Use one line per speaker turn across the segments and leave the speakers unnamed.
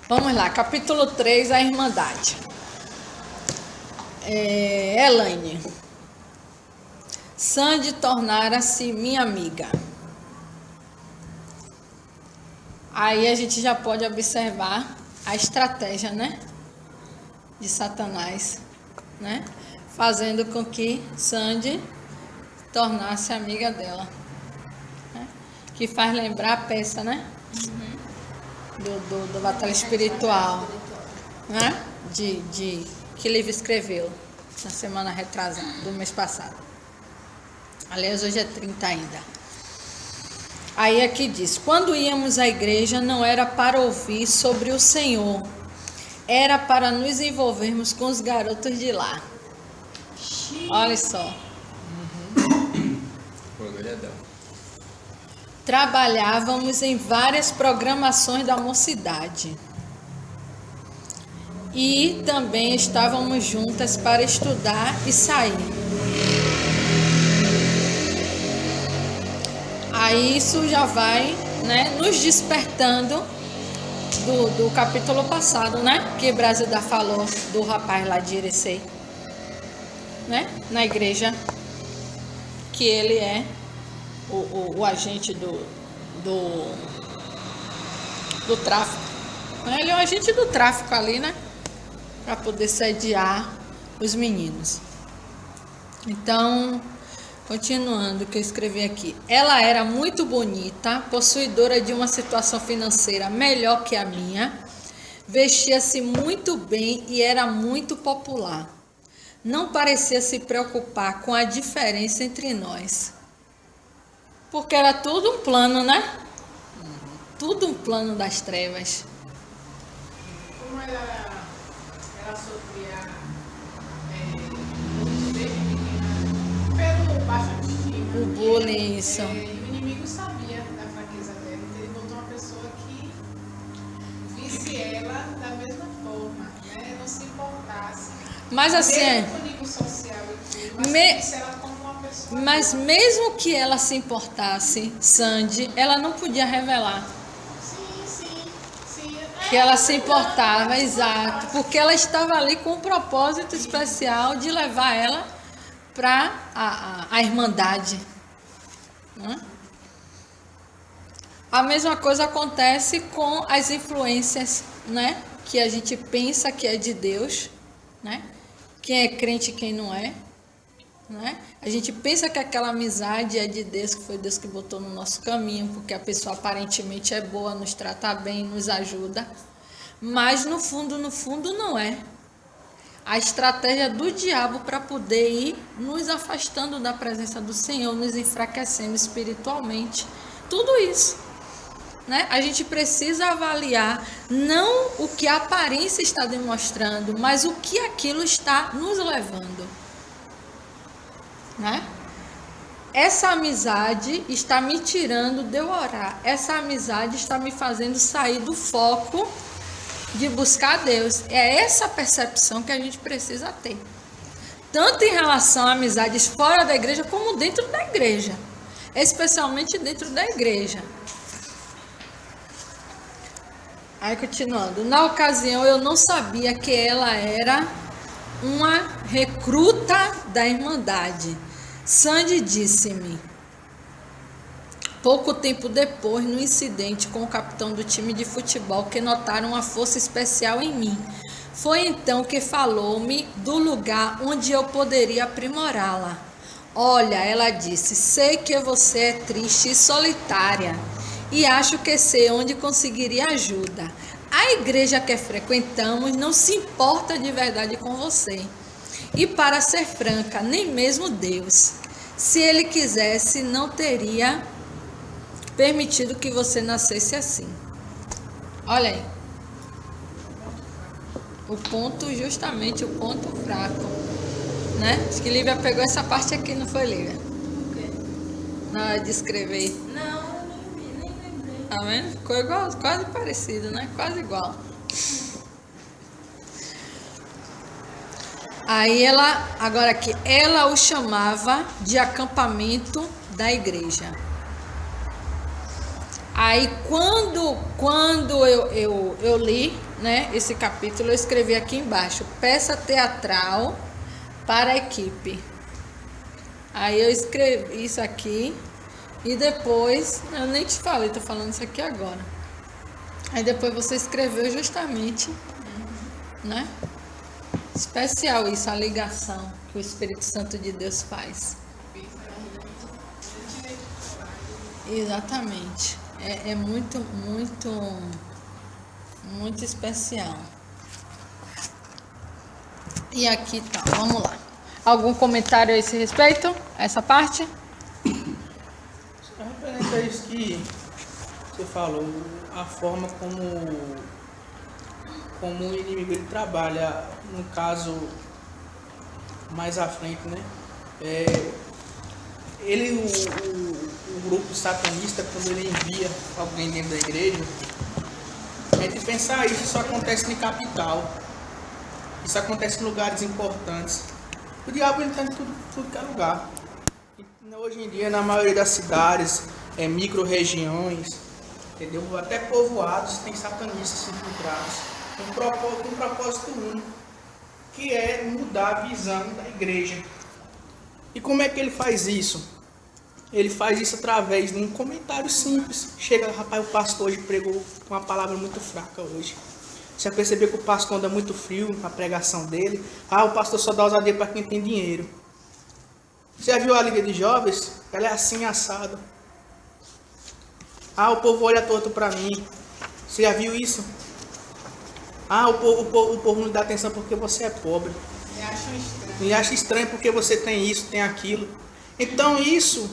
Vamos lá, capítulo 3, a Irmandade. Elaine. Sandy tornara-se minha amiga. Aí a gente já pode observar a estratégia, né? De Satanás, né? Fazendo com que Sandy tornasse amiga dela. Né? Que faz lembrar a peça, né? Do Batalha Espiritual, né? Que livro escreveu na semana retrasada, do mês passado. Aliás, hoje é 30 ainda. Aí aqui diz: quando íamos à igreja não era para ouvir sobre o Senhor, era para nos envolvermos com os garotos de lá. Olha só. Trabalhávamos em várias programações da mocidade. E também estávamos juntas para estudar e sair. Aí isso já vai, né, nos despertando do capítulo passado, né? Que Brasilda falou do rapaz lá de Irecê, né? Na igreja, que ele é o agente do tráfico. Ele é o agente do tráfico ali, né? Para poder sediar os meninos. Então, continuando o que eu escrevi aqui. Ela era muito bonita, possuidora de uma situação financeira melhor que a minha, vestia-se muito bem e era muito popular. Não parecia se preocupar com a diferença entre nós. Porque era tudo um plano, né? Tudo um plano das trevas.
Como ela sofria pelo baixo autoestima.
O bullying, isso.
O inimigo sabia da fraqueza dela, então ele botou uma pessoa que visse ela da mesma forma, né? Não se importasse.
Mas assim,
mesmo com o nível social e tudo, mas visse ela como uma pessoa.
Mas mesmo que ela se importasse, Sandy, ela não podia revelar.
Sim.
Que ela se importava, exato. Porque ela estava ali com um propósito especial de levar ela para a Irmandade. Né? A mesma coisa acontece com as influências, né? Que a gente pensa que é de Deus, né? Quem é crente e quem não é. Né? A gente pensa que aquela amizade é de Deus, que foi Deus que botou no nosso caminho, porque a pessoa aparentemente é boa, nos trata bem, nos ajuda, mas no fundo não é. A estratégia do diabo para poder ir nos afastando da presença do Senhor, nos enfraquecendo espiritualmente, tudo isso. Né? A gente precisa avaliar não o que a aparência está demonstrando, mas o que aquilo está nos levando. Né? Essa amizade está me tirando de eu orar. Essa amizade está me fazendo sair do foco de buscar Deus. É essa percepção que a gente precisa ter. Tanto em relação a amizades fora da igreja, como dentro da igreja. Especialmente dentro da igreja. Aí, continuando. Na ocasião, eu não sabia que ela era uma recruta da Irmandade. Sandy disse-me, pouco tempo depois, no incidente com o capitão do time de futebol, que notaram uma força especial em mim. Foi então que falou-me do lugar onde eu poderia aprimorá-la. Olha, ela disse, sei que você é triste e solitária e acho que sei onde conseguiria ajuda. A igreja que frequentamos não se importa de verdade com você. E para ser franca, nem mesmo Deus, se ele quisesse, não teria permitido que você nascesse assim. Olha aí. Justamente o ponto fraco. Né? Acho que Lívia pegou essa parte aqui, não foi, Lívia?
O quê?
Na hora de escrever.
Não, nem lembrei.
Tá vendo? Ficou igual, quase parecido, né? Quase igual. Aí agora aqui, ela o chamava de acampamento da igreja. Aí quando eu li, né, esse capítulo, eu escrevi aqui embaixo, peça teatral para a equipe. Aí eu escrevi isso aqui e depois, eu nem te falei, tô falando isso aqui agora. Aí depois você escreveu justamente, né? Especial isso, a ligação que o Espírito Santo de Deus faz. Exatamente. É muito, muito, muito especial. E aqui tá, vamos lá. Algum comentário a esse respeito? A essa parte?
É referente a isso que você falou, a forma como o inimigo ele trabalha, no caso mais à frente, né? O grupo satanista, quando ele envia alguém dentro da igreja, a gente pensar isso acontece em capital, isso acontece em lugares importantes. O diabo ele está em tudo que é lugar. E hoje em dia, na maioria das cidades, micro-regiões, entendeu? Até povoados tem satanistas infiltrados, com um propósito único, que é mudar a visão da igreja. E como é que ele faz isso? Ele faz isso através de um comentário simples. Chega, rapaz, o pastor hoje pregou uma palavra muito fraca hoje. Você vai perceber que o pastor anda muito frio na pregação dele. O pastor só dá ousadia para quem tem dinheiro. Você já viu a Liga de Jovens? Ela é assim, assada. O povo olha torto para mim. Você já viu isso? O povo não dá atenção porque você é pobre. E acha estranho porque você tem isso, tem aquilo. Então isso,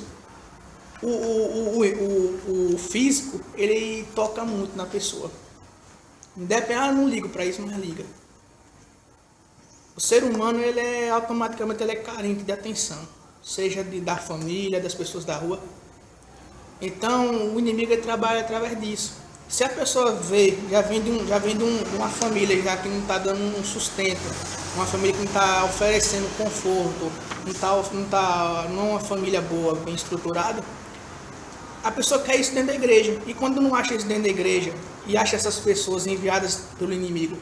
o físico, ele toca muito na pessoa. Independente, não ligo para isso, mas liga. O ser humano, ele automaticamente ele é carente de atenção. Seja da família, das pessoas da rua. Então, o inimigo ele trabalha através disso. Se a pessoa já vem de uma família já que não está dando um sustento, uma família que não está oferecendo conforto, não é uma família boa, bem estruturada, a pessoa quer isso dentro da igreja. E quando não acha isso dentro da igreja e acha essas pessoas enviadas pelo inimigo,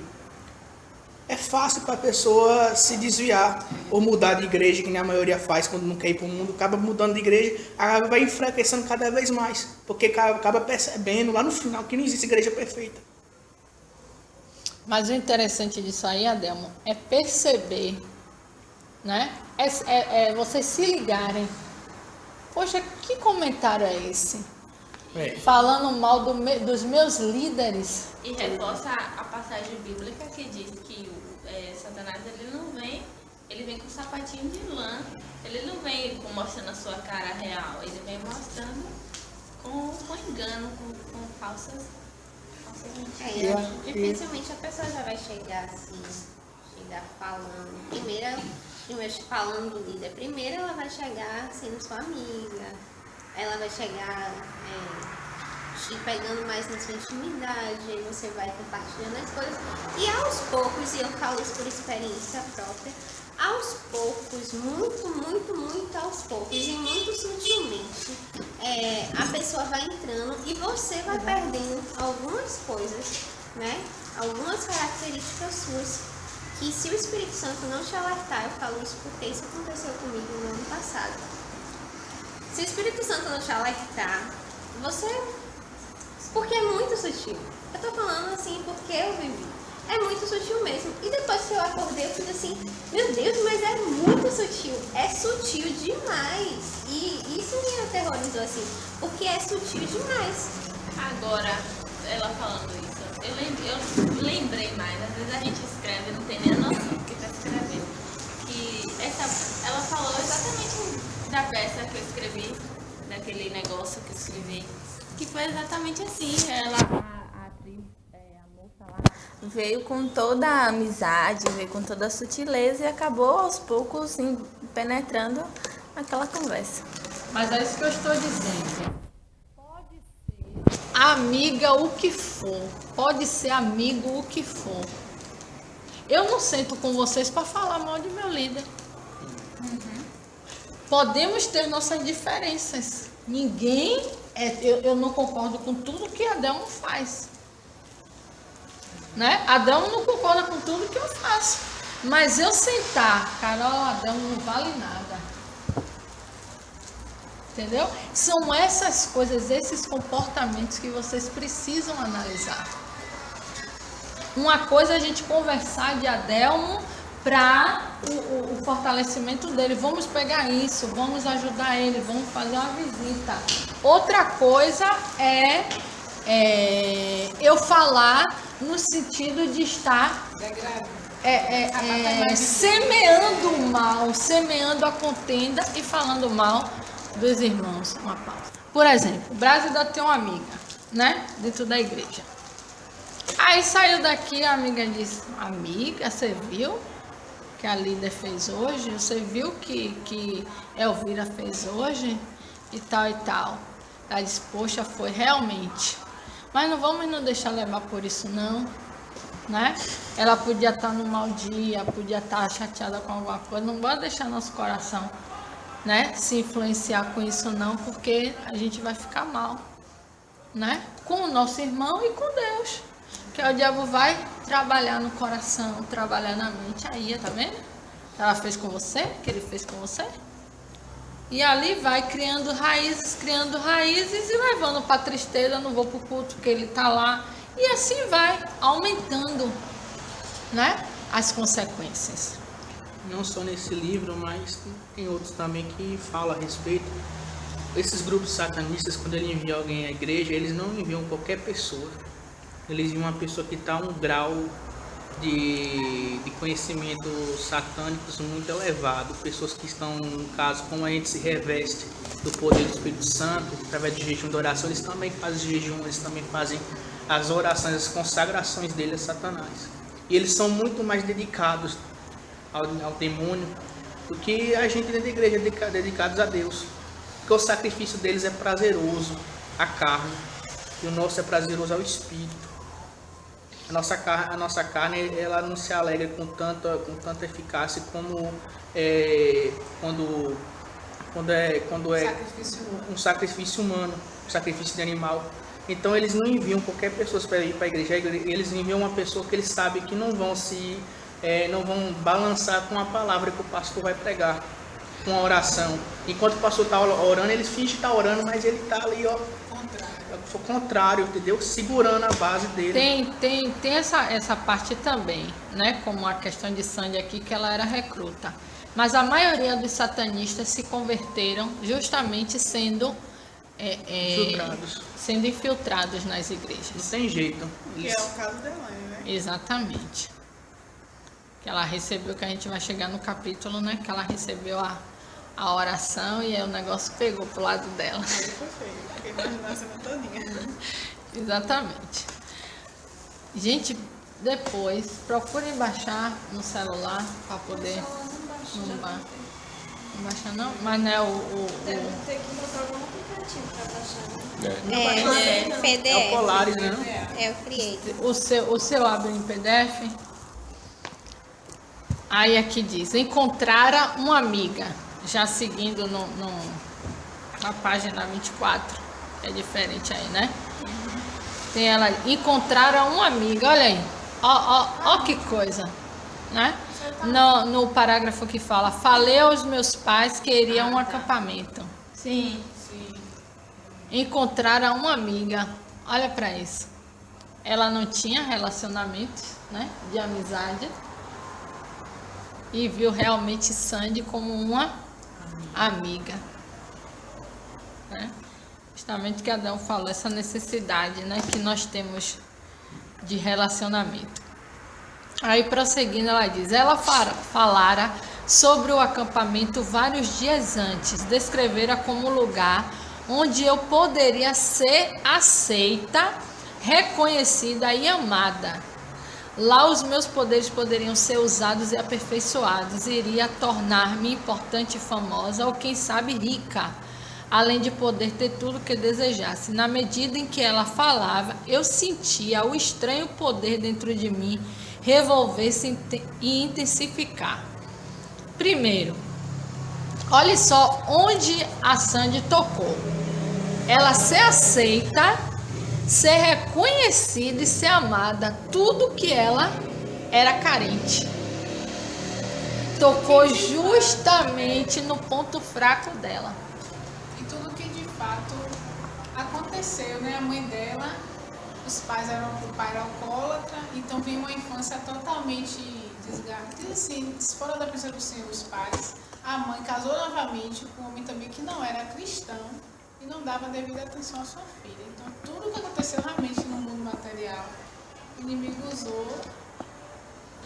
é fácil para a pessoa se desviar ou mudar de igreja, que nem a maioria faz quando não quer ir para o mundo, acaba mudando de igreja, vai enfraquecendo cada vez mais, porque acaba percebendo lá no final que não existe igreja perfeita.
Mas o interessante disso aí, Adelmo, é perceber, né? É vocês se ligarem. Poxa, que comentário é esse? Falando mal dos meus líderes.
E reforça a passagem bíblica que diz que Satanás ele vem com sapatinho de lã, ele não vem mostrando a sua cara real, ele vem mostrando com engano, com falsas mentiras.
Dificilmente a pessoa já vai chegar assim, falando. Primeiro falando do líder, primeiro ela vai chegar sendo sua amiga, ela vai chegar te pegando mais na sua intimidade, aí você vai compartilhando as coisas. E aos poucos, e eu falo isso por experiência própria, aos poucos, muito aos poucos e muito sutilmente, a pessoa vai entrando e você vai perdendo algumas coisas, né? Algumas características suas, que se o Espírito Santo não te alertar, eu falo isso porque isso aconteceu comigo no ano passado. Se o Espírito Santo não te alertar, porque é muito sutil. Eu tô falando assim porque eu vivi. É muito sutil mesmo. E depois que eu acordei, eu fiz assim, meu Deus, mas é muito sutil. É sutil demais. E isso me aterrorizou assim, porque é sutil demais.
Agora, ela falando isso, eu lembrei mais. Às vezes a gente escreve e não tem nem a noção do que tá escrevendo. Ela falou exatamente da peça que eu escrevi, daquele negócio que eu escrevi, que foi exatamente assim. A atriz, a moça lá, veio com toda a amizade, veio com toda a sutileza e acabou aos poucos penetrando naquela conversa.
Mas é isso que eu estou dizendo. Pode ser amiga o que for, pode ser amigo o que for. Eu não sento com vocês para falar mal de meu líder. Podemos ter nossas diferenças. Ninguém eu não concordo com tudo que Adelmo faz. Né? Adelmo não concorda com tudo que eu faço. Mas eu sentar, Carol, Adelmo não vale nada. Entendeu? São essas coisas, esses comportamentos que vocês precisam analisar. Uma coisa é a gente conversar de Adelmo para o fortalecimento dele. Vamos pegar isso, vamos ajudar ele, vamos fazer uma visita. Outra coisa é eu falar no sentido de estar semeando o mal, semeando a contenda e falando mal dos irmãos. Uma pausa. Por exemplo, Brásida tem uma amiga, né? Dentro da igreja. Aí saiu daqui, a amiga disse: amiga, você viu que a líder fez hoje? Você viu que Elvira fez hoje? E tal e tal. Ela disse: poxa, foi realmente. Mas não vamos nos deixar levar por isso não, né? Ela podia estar num mau dia, podia estar chateada com alguma coisa. Não pode deixar nosso coração, né, se influenciar com isso não, porque a gente vai ficar mal, né? Com o nosso irmão e com Deus. Que o diabo vai trabalhar no coração, trabalhar na mente. Aí, tá vendo? Ela fez com você, que ele fez com você. E ali vai criando raízes e levando para tristeza, não vou para o culto que ele está lá. E assim vai aumentando, né, as consequências.
Não só nesse livro, mas tem outros também que falam a respeito. Esses grupos satanistas, quando eles enviam alguém à igreja, eles não enviam qualquer pessoa. Eles enviam uma pessoa que está a um grau de conhecimento satânicos muito elevado. Pessoas que estão, no caso, como a gente se reveste do poder do Espírito Santo, através de jejum de oração, eles também fazem jejum, eles também fazem as orações, as consagrações dele a Satanás. E eles são muito mais dedicados ao demônio do que a gente dentro da igreja, dedicados a Deus. Porque o sacrifício deles é prazeroso à carne e o nosso é prazeroso ao espírito. A nossa carne, ela não se alegra com tanta eficácia como quando é um sacrifício humano, um sacrifício de animal. Então eles não enviam qualquer pessoa para ir para a igreja, eles enviam uma pessoa que eles sabem que não vão balançar com a palavra que o pastor vai pregar, com a oração. Enquanto o pastor está orando, eles fingem estar orando, mas ele está ali, ó, contrário, entendeu? Segurando a base dele.
Tem essa parte também, né? Como a questão de Sandy aqui, que ela era recruta. Mas a maioria dos satanistas se converteram justamente sendo infiltrados nas igrejas.
Não tem jeito.
Que é o caso da mãe, né?
Exatamente. Que ela recebeu, que a gente vai chegar no capítulo, né? Que ela recebeu a oração e aí o negócio pegou pro lado dela.
Aí foi feio, porque imaginou a cena todinha.
Exatamente. Gente, depois procurem baixar no celular para poder. Não baixa não? Mas não é
Deve ter que botar algum aplicativo para baixar, né?
PDF.
É o Polaris, né?
É o Creator.
O seu abre em PDF. Aí aqui diz: encontrara uma amiga. Já seguindo na página 24. É diferente aí, né? Tem ela: encontrara uma amiga. Olha aí. Ó que coisa, né? No parágrafo que fala: falei aos meus pais que iria a um acampamento.
Sim.
Encontraram uma amiga. Olha para isso. Ela não tinha relacionamentos, né, de amizade. E viu realmente Sandy como uma amiga. Né? Justamente que Adão falou, essa necessidade, né, que nós temos de relacionamento. Aí, prosseguindo, ela diz: ela falara sobre o acampamento vários dias antes, descrevera como lugar onde eu poderia ser aceita, reconhecida e amada. Lá os meus poderes poderiam ser usados e aperfeiçoados, iria tornar-me importante e famosa, ou quem sabe rica, além de poder ter tudo o que desejasse. Na medida em que ela falava, eu sentia o estranho poder dentro de mim revolver-se e intensificar. Primeiro, olhe só onde a Sandy tocou. ela ser aceita, ser reconhecida e ser amada, tudo que ela era carente. Tocou justamente no ponto fraco dela.
E tudo que de fato aconteceu, né? A mãe dela, o pai era alcoólatra, então vinha uma infância totalmente desgarrada, assim, fora da presença do Senhor, os pais. A mãe casou novamente com um homem também que não era cristão e não dava devida atenção à sua filha. Então tudo que aconteceu realmente no mundo material, o inimigo usou.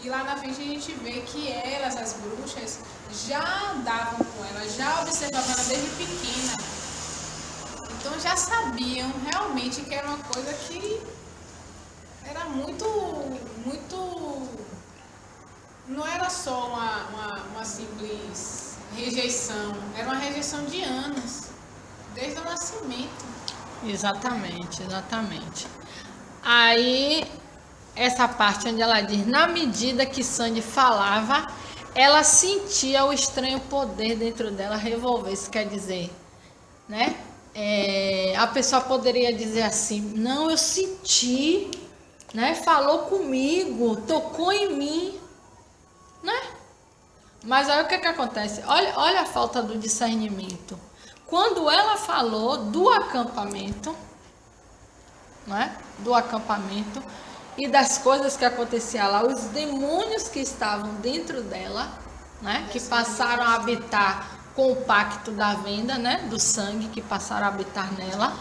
E lá na frente a gente vê que elas, as bruxas, já andavam com ela, já observavam ela desde pequena. Então já sabiam realmente que era uma coisa que era muito. Não era só uma simples rejeição, era uma rejeição de anos, desde o nascimento.
Exatamente, exatamente. Aí, essa parte onde ela diz, na medida que Sandy falava, ela sentia o estranho poder dentro dela revolver. Isso quer dizer, né? A pessoa poderia dizer assim, não, eu senti, né? Falou comigo, tocou em mim, né? Mas aí o que acontece? Olha a falta do discernimento. Quando ela falou do acampamento, né? Do acampamento e das coisas que aconteciam lá, os demônios que estavam dentro dela, né? Que passaram a habitar com o pacto da venda, né? Do sangue, que passaram a habitar nela,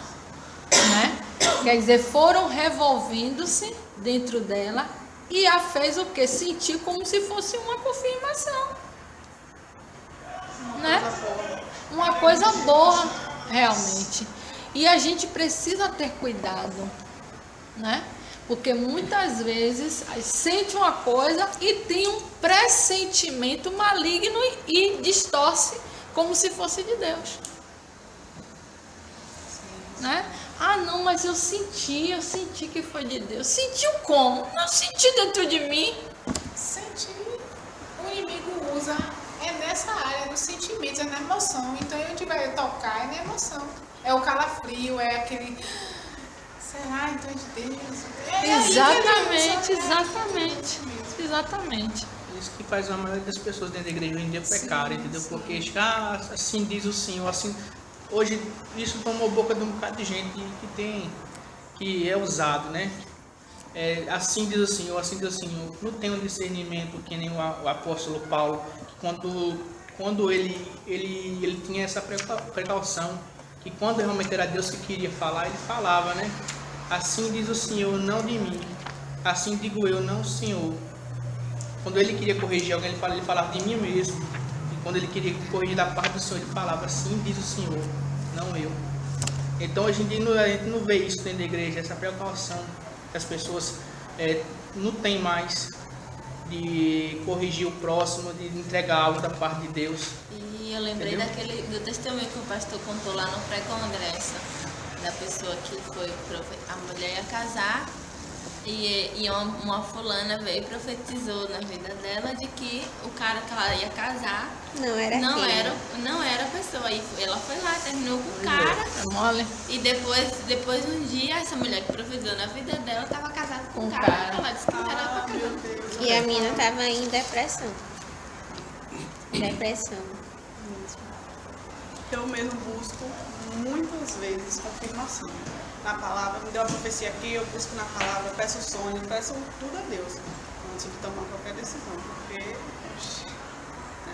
né? Quer dizer, foram revolvendo-se dentro dela e a fez o quê? Sentir como se fosse uma confirmação, né? Uma coisa boa, realmente. E a gente precisa ter cuidado, né? Porque muitas vezes sente uma coisa e tem um pressentimento maligno e distorce como se fosse de Deus. Né? Ah, não, mas eu senti que foi de Deus. Sentiu como? Não senti dentro de mim.
Sentir, o inimigo usa, nessa área dos sentimentos, na emoção. Então, onde vai tocar é na emoção. É o calafrio, é aquele... Será? Então é de Deus?
Exatamente.
Isso que faz a maioria das pessoas dentro da igreja hoje em dia pecar, entendeu? Sim. Porque assim diz o Senhor, assim... Hoje isso tomou boca de um bocado de gente que é usado, né? Assim diz o Senhor, assim diz o Senhor. Não tem um discernimento que nem o apóstolo Paulo, quando ele tinha essa precaução, que quando realmente era Deus que queria falar, ele falava, né? Assim diz o Senhor, não de mim. Assim digo eu, não o Senhor. Quando ele queria corrigir alguém, ele falava de mim mesmo. E quando ele queria corrigir da parte do Senhor, ele falava, assim diz o Senhor, não eu. Então hoje em dia a gente não vê isso dentro da igreja, essa precaução que as pessoas não têm mais de corrigir o próximo, de entregar algo da parte de Deus.
E eu lembrei do testemunho que o pastor contou lá no pré-congresso, da pessoa que foi, a mulher ia casar e uma fulana veio e profetizou na vida dela de que o cara que ela ia casar não era a pessoa. E ela foi lá, terminou com o cara.
Mole.
E depois um dia, essa mulher que profetizou na vida dela estava casada com o cara. Ela disse que não era pra casar.
E a menina estava em depressão.
Eu mesmo busco muitas vezes confirmação na palavra. Me deu uma profecia aqui, eu busco na palavra, peço sonho, peço tudo a Deus antes de tomar qualquer decisão, porque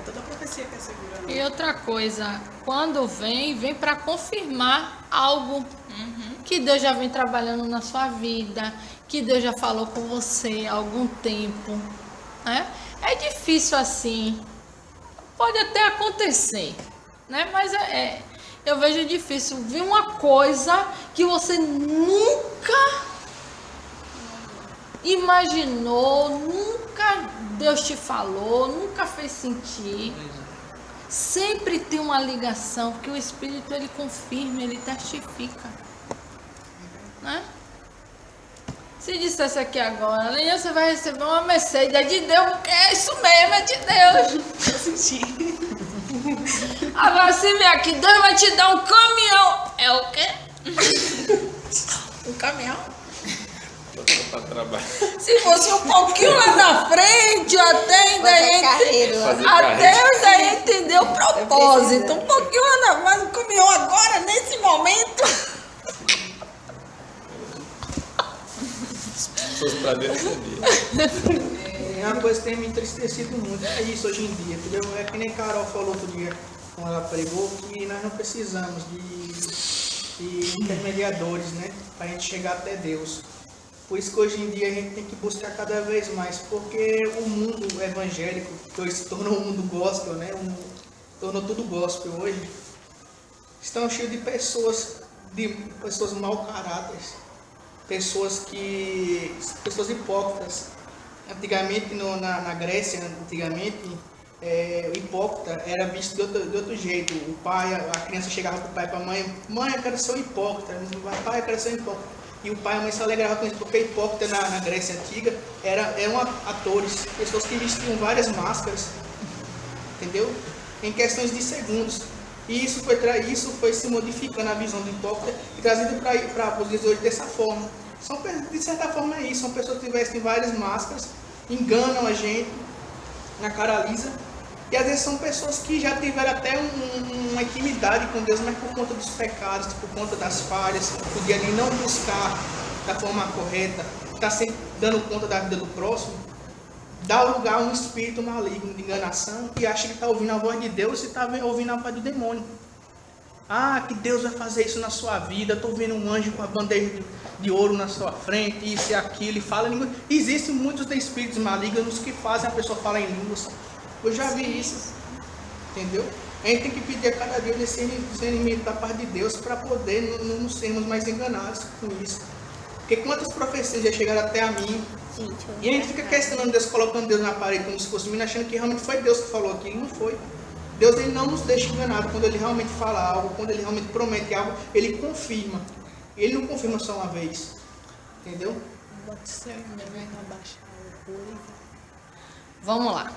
toda profecia que é segura.
E outra coisa, quando vem para confirmar algo que Deus já vem trabalhando na sua vida, que Deus já falou com você há algum tempo, né? É difícil assim, pode até acontecer, né? Mas eu vejo difícil vir uma coisa que você nunca imaginou, nunca Deus te falou, nunca fez sentir. Sempre tem uma ligação, porque o Espírito ele confirma, ele testifica, né? Se dissesse aqui agora, Leninha, você vai receber uma Mercedes, é de Deus, é isso mesmo, é de Deus.
Eu senti.
Agora se vier aqui, Deus vai te dar um caminhão, é o quê? Um caminhão.
Pra trabalhar.
Se fosse um pouquinho lá na frente, até ainda
Fazer
ia entender o propósito. Um pouquinho lá na frente, um caminhão agora, nesse momento.
Se fosse pra dentro, sabia.
É uma coisa que tem me entristecido muito, é isso hoje em dia, entendeu? É que nem Carol falou outro dia, quando ela pregou, que nós não precisamos de intermediadores, né? Pra gente chegar até Deus. Por isso que hoje em dia a gente tem que buscar cada vez mais, porque o mundo evangélico, que hoje se tornou um mundo gospel, né? Tornou tudo gospel hoje, estão cheios de pessoas mau caráteres, pessoas hipócritas. Antigamente, na Grécia, o hipócrita era visto de outro jeito. A criança chegava para o pai e para a mãe, eu quero ser um hipócrita, pai, eu quero ser um hipócrita. E o pai e a mãe se alegravam com isso, porque hipócrita na Grécia Antiga eram atores, pessoas que vestiam várias máscaras, entendeu? Em questões de segundos. E isso foi se modificando a visão do hipócrita e trazido para os dias hoje dessa forma. De certa forma é isso, são pessoas que vestem várias máscaras, enganam a gente na cara lisa. E às vezes são pessoas que já tiveram até uma intimidade com Deus, mas por conta dos pecados, por conta das falhas, por dia de não buscar da forma correta, está sempre dando conta da vida do próximo, dá lugar a um espírito maligno de enganação e acha que está ouvindo a voz de Deus e está ouvindo a voz do demônio. Ah, que Deus vai fazer isso na sua vida, estou vendo um anjo com a bandeja de ouro na sua frente, isso e aquilo, e fala em língua. Existem muitos espíritos malignos que fazem a pessoa falar em línguas. Eu já vi isso, entendeu? A gente tem que pedir a cada dia discernimento da parte de Deus para poder não sermos mais enganados com isso. Porque quantas profecias já chegaram até a mim, e a gente fica questionando Deus, colocando Deus na parede como se fosse menino, achando que realmente foi Deus que falou aquilo, não foi. Deus ele não nos deixa enganados quando Ele realmente fala algo, quando Ele realmente promete algo, Ele confirma. Ele não confirma só uma vez, entendeu?
Vamos lá.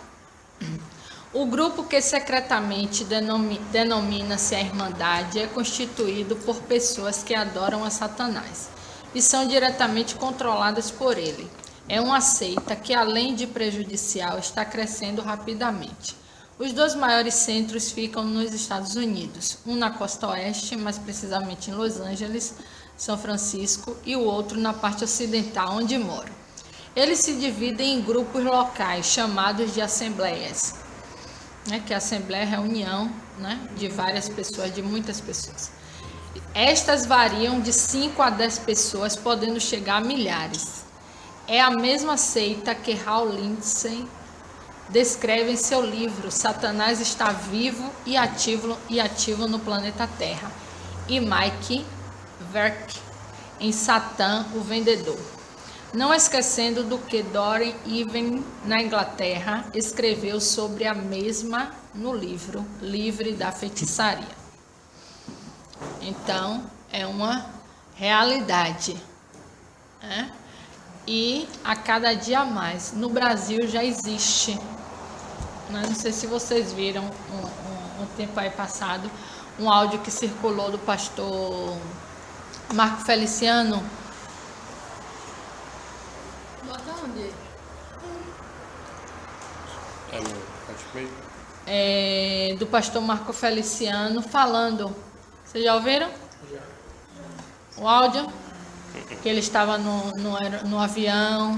O grupo que secretamente denomina-se a Irmandade é constituído por pessoas que adoram a Satanás e são diretamente controladas por ele. É uma seita que, além de prejudicial, está crescendo rapidamente. Os dois maiores centros ficam nos Estados Unidos, um na costa oeste, mais precisamente em Los Angeles, São Francisco, e o outro na parte ocidental, onde moro. Eles se dividem em grupos locais, chamados de assembleias, né, que a assembleia é a reunião, né, de várias pessoas, de muitas pessoas. Estas variam de 5 a 10 pessoas, podendo chegar a milhares. É a mesma seita que Hal Lindsey descreve em seu livro Satanás está vivo e ativo no planeta Terra, e Mike Verck em Satã, o Vendedor. Não esquecendo do que Doreen Even, na Inglaterra, escreveu sobre a mesma no livro Livre da Feitiçaria. Então, é uma realidade, né? E a cada dia mais. No Brasil já existe, né? Não sei se vocês viram um tempo aí passado, um áudio que circulou do pastor Marco Feliciano. Do pastor Marco Feliciano falando. Vocês já ouviram? Já. O áudio? Que ele estava no avião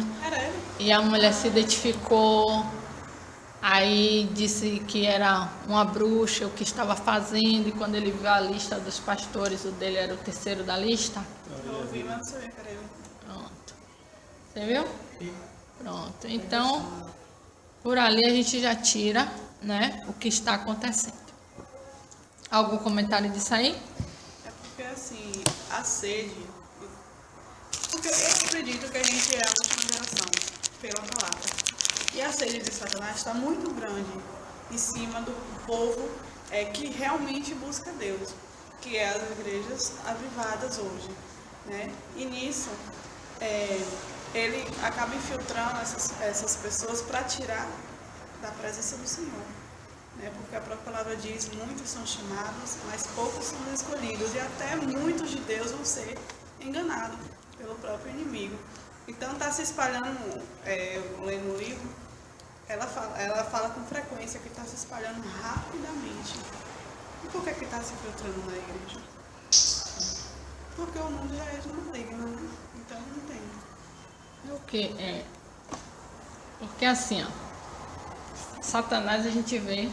e a mulher se identificou, aí disse que era uma bruxa o que estava fazendo, e quando ele viu a lista dos pastores, o dele era o terceiro da lista.
Eu ouvi, mas não sabia que era ele.
Pronto. Você viu? Pronto. Então, por ali a gente já tira, né, o que está acontecendo. Algum comentário disso aí?
É porque, assim, a sede... Porque eu acredito que a gente é a última geração, pela palavra. E a sede de Satanás está muito grande em cima do povo que realmente busca Deus, que é as igrejas avivadas hoje, né? E nisso, ele acaba infiltrando essas pessoas para tirar da presença do Senhor. né? Porque a própria palavra diz, muitos são chamados, mas poucos são escolhidos, e até muitos de Deus vão ser enganados pelo próprio inimigo. Então está se espalhando, lendo o livro, ela fala com frequência que está se espalhando rapidamente. E por que está se filtrando na igreja? Porque o mundo já é de maligno, né? Então não tem.
O que é? Porque assim, ó, Satanás, a gente vê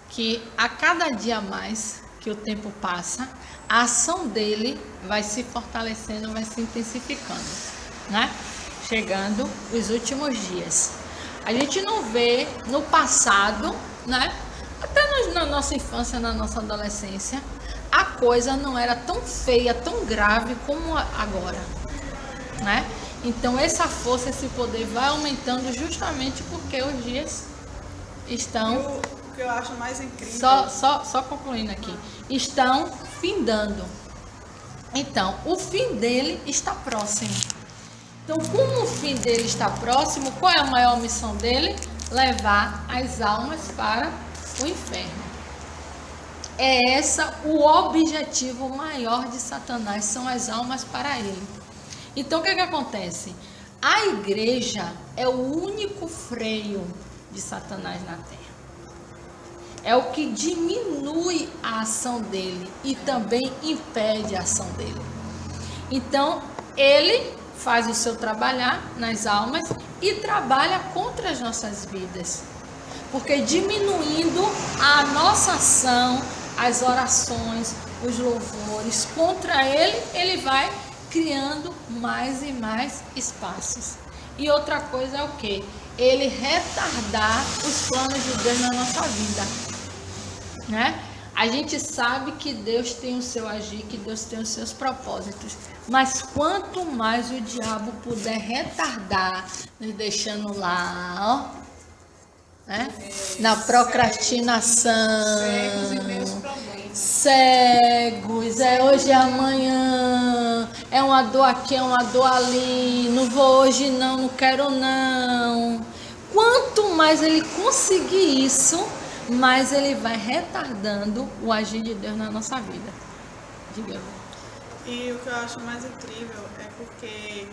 que a cada dia mais que o tempo passa, a ação dele vai se fortalecendo, vai se intensificando, né? Chegando os últimos dias. A gente não vê no passado, né? Até na nossa infância, na nossa adolescência, a coisa não era tão feia, tão grave como agora, né? Então essa força, esse poder vai aumentando justamente porque os dias estão...
O que eu acho mais incrível...
Só concluindo aqui. Estão findando. Então, o fim dele está próximo. Então, como o fim dele está próximo, qual é a maior missão dele? Levar as almas para o inferno. É essa o objetivo maior de Satanás, são as almas para ele. Então, o que acontece? A igreja é o único freio de Satanás na terra. É o que diminui a ação dele e também impede a ação dele. Então, ele faz o seu trabalhar nas almas e trabalha contra as nossas vidas. Porque diminuindo a nossa ação, as orações, os louvores contra ele, ele vai criando mais e mais espaços. E outra coisa é o quê? Ele retardar os planos de Deus na nossa vida, né? A gente sabe que Deus tem o seu agir, que Deus tem os seus propósitos, mas quanto mais o diabo puder retardar, nos deixando lá, ó, né? Na procrastinação,
Cegos em meus problemas.
Cegos, hoje é amanhã, é uma dor aqui, é uma dor ali, não vou hoje não quero não. Quanto mais ele conseguir isso, mais ele vai retardando o agir de Deus na nossa vida. Diga.
E o que eu acho mais incrível é porque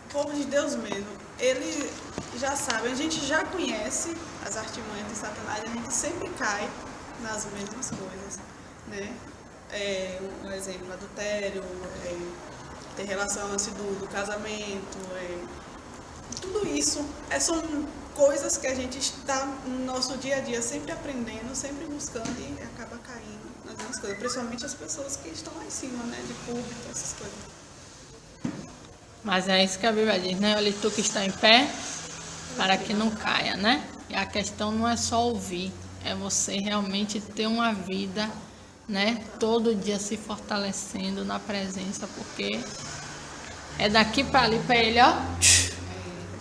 o povo de Deus mesmo, ele já sabe, a gente já conhece as artimanhas de Satanás, a gente sempre cai nas mesmas coisas, né? Um exemplo, adultério, ter relação antes do casamento, tudo isso são coisas que a gente está no nosso dia a dia sempre aprendendo, sempre buscando e acaba caindo nas mesmas coisas, principalmente as pessoas que estão lá em cima, né? De público, essas coisas.
Mas é isso que a Bíblia diz, né? Olha, tu que está em pé, para que não caia, né? E a questão não é só ouvir, é você realmente ter uma vida, né? Todo dia se fortalecendo na presença, porque é daqui para ali, para ele, ó.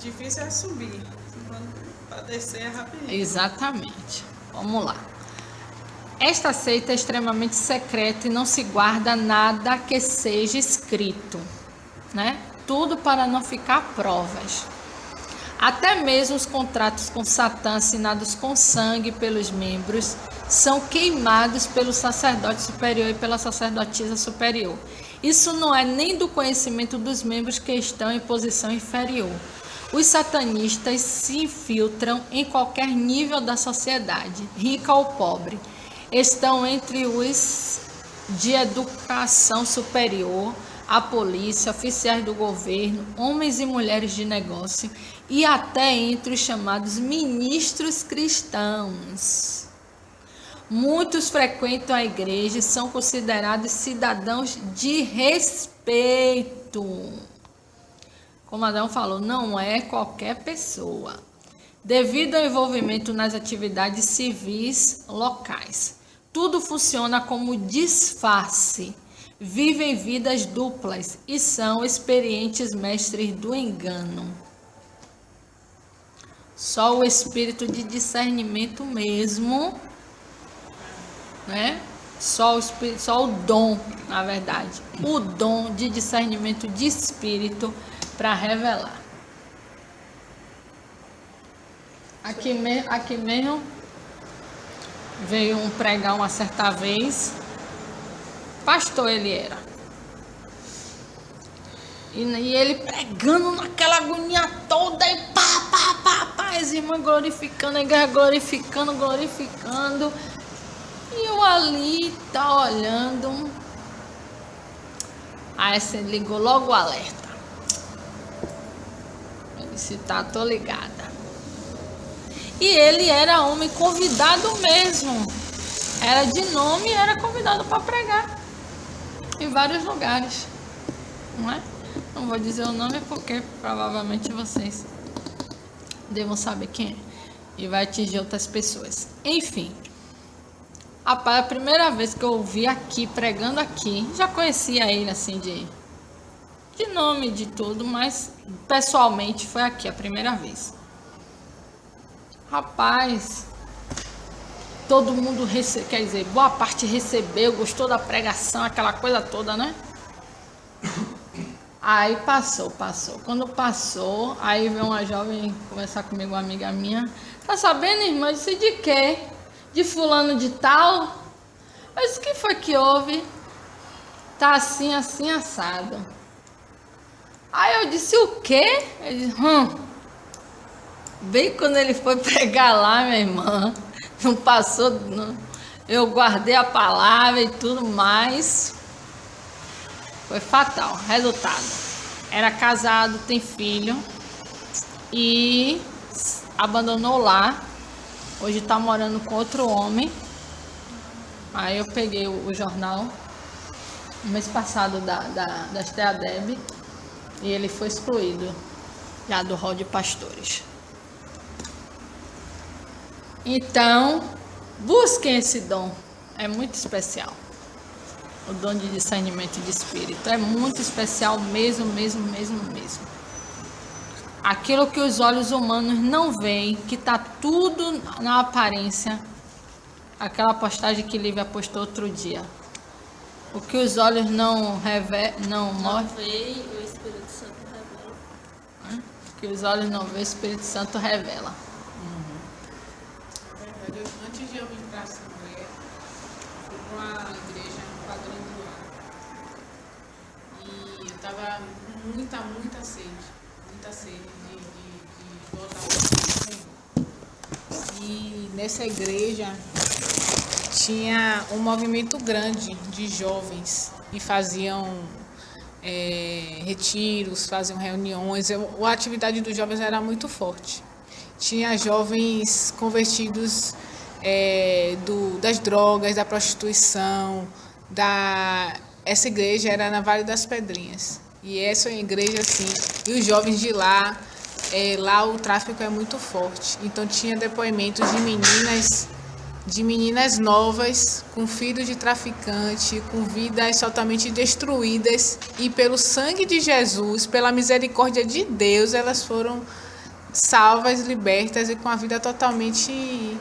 Difícil é subir, para descer é rapidinho.
Exatamente. Vamos lá. Esta seita é extremamente secreta e não se guarda nada que seja escrito, né? Tudo para não ficar provas. Até mesmo os contratos com Satã assinados com sangue pelos membros são queimados pelo sacerdote superior e pela sacerdotisa superior. Isso não é nem do conhecimento dos membros que estão em posição inferior. Os satanistas se infiltram em qualquer nível da sociedade, rica ou pobre. Estão entre os de educação superior, a polícia, oficiais do governo, homens e mulheres de negócio e até entre os chamados ministros cristãos. Muitos frequentam a igreja e são considerados cidadãos de respeito. Como Adão falou, não é qualquer pessoa. Devido ao envolvimento nas atividades civis locais, tudo funciona como disfarce. Vivem vidas duplas e são experientes mestres do engano. Só o espírito de discernimento mesmo, né? Só o dom, na verdade, o dom de discernimento de espírito para revelar. Aqui mesmo, veio um pregar uma certa vez. Pastor ele era. E ele pregando naquela agonia toda e pá, as irmãs glorificando, a igreja glorificando. E eu ali tá olhando. Aí você ligou logo o alerta. Eu disse, tá, tô ligada. E ele era homem convidado mesmo. Era de nome e era convidado para pregar. Em vários lugares. Não é? Não vou dizer o nome porque provavelmente vocês devam saber quem é. E vai atingir outras pessoas. Enfim. Rapaz, a primeira vez que eu ouvi aqui, pregando aqui, já conhecia ele assim de nome, de tudo, mas pessoalmente foi aqui a primeira vez. Rapaz, todo mundo quer dizer, boa parte recebeu, gostou da pregação, aquela coisa toda, né? Aí passou. Quando passou, aí veio uma jovem conversar comigo, uma amiga minha. Tá sabendo, irmã? Eu disse, de quê? De fulano de tal? Eu disse, o que foi que houve? Tá assim, assado. Aí eu disse, o quê? Ele disse, Bem quando ele foi pregar lá, minha irmã, não passou, não. Eu guardei a palavra e tudo mais. Foi fatal. Resultado. Era casado, tem filho e abandonou lá. Hoje está morando com outro homem. Aí eu peguei o jornal no mês passado da Estreia Deb e ele foi excluído já do rol de pastores. Então, busquem esse dom. É muito especial. O dom de discernimento de espírito. É muito especial mesmo. Aquilo que os olhos humanos não veem, que está tudo na aparência. Aquela postagem que Lívia postou outro dia. O que os olhos não mostram.
Não vê, o Espírito Santo revela.
O que os olhos não veem, o Espírito Santo revela.
Antes de eu vir para a Assembleia, fui para uma igreja no quadrangular. E eu estava com muita sede de voltar para o Senhor. E nessa igreja tinha um movimento grande de jovens e faziam retiros, faziam reuniões. A atividade dos jovens era muito forte. Tinha jovens convertidos das drogas, da prostituição. Essa igreja era na Vale das Pedrinhas. E essa igreja, assim, e os jovens de lá, lá o tráfico é muito forte. Então tinha depoimentos de meninas novas, com filhos de traficante, com vidas totalmente destruídas. E pelo sangue de Jesus, pela misericórdia de Deus, elas foram salvas, libertas e com a vida totalmente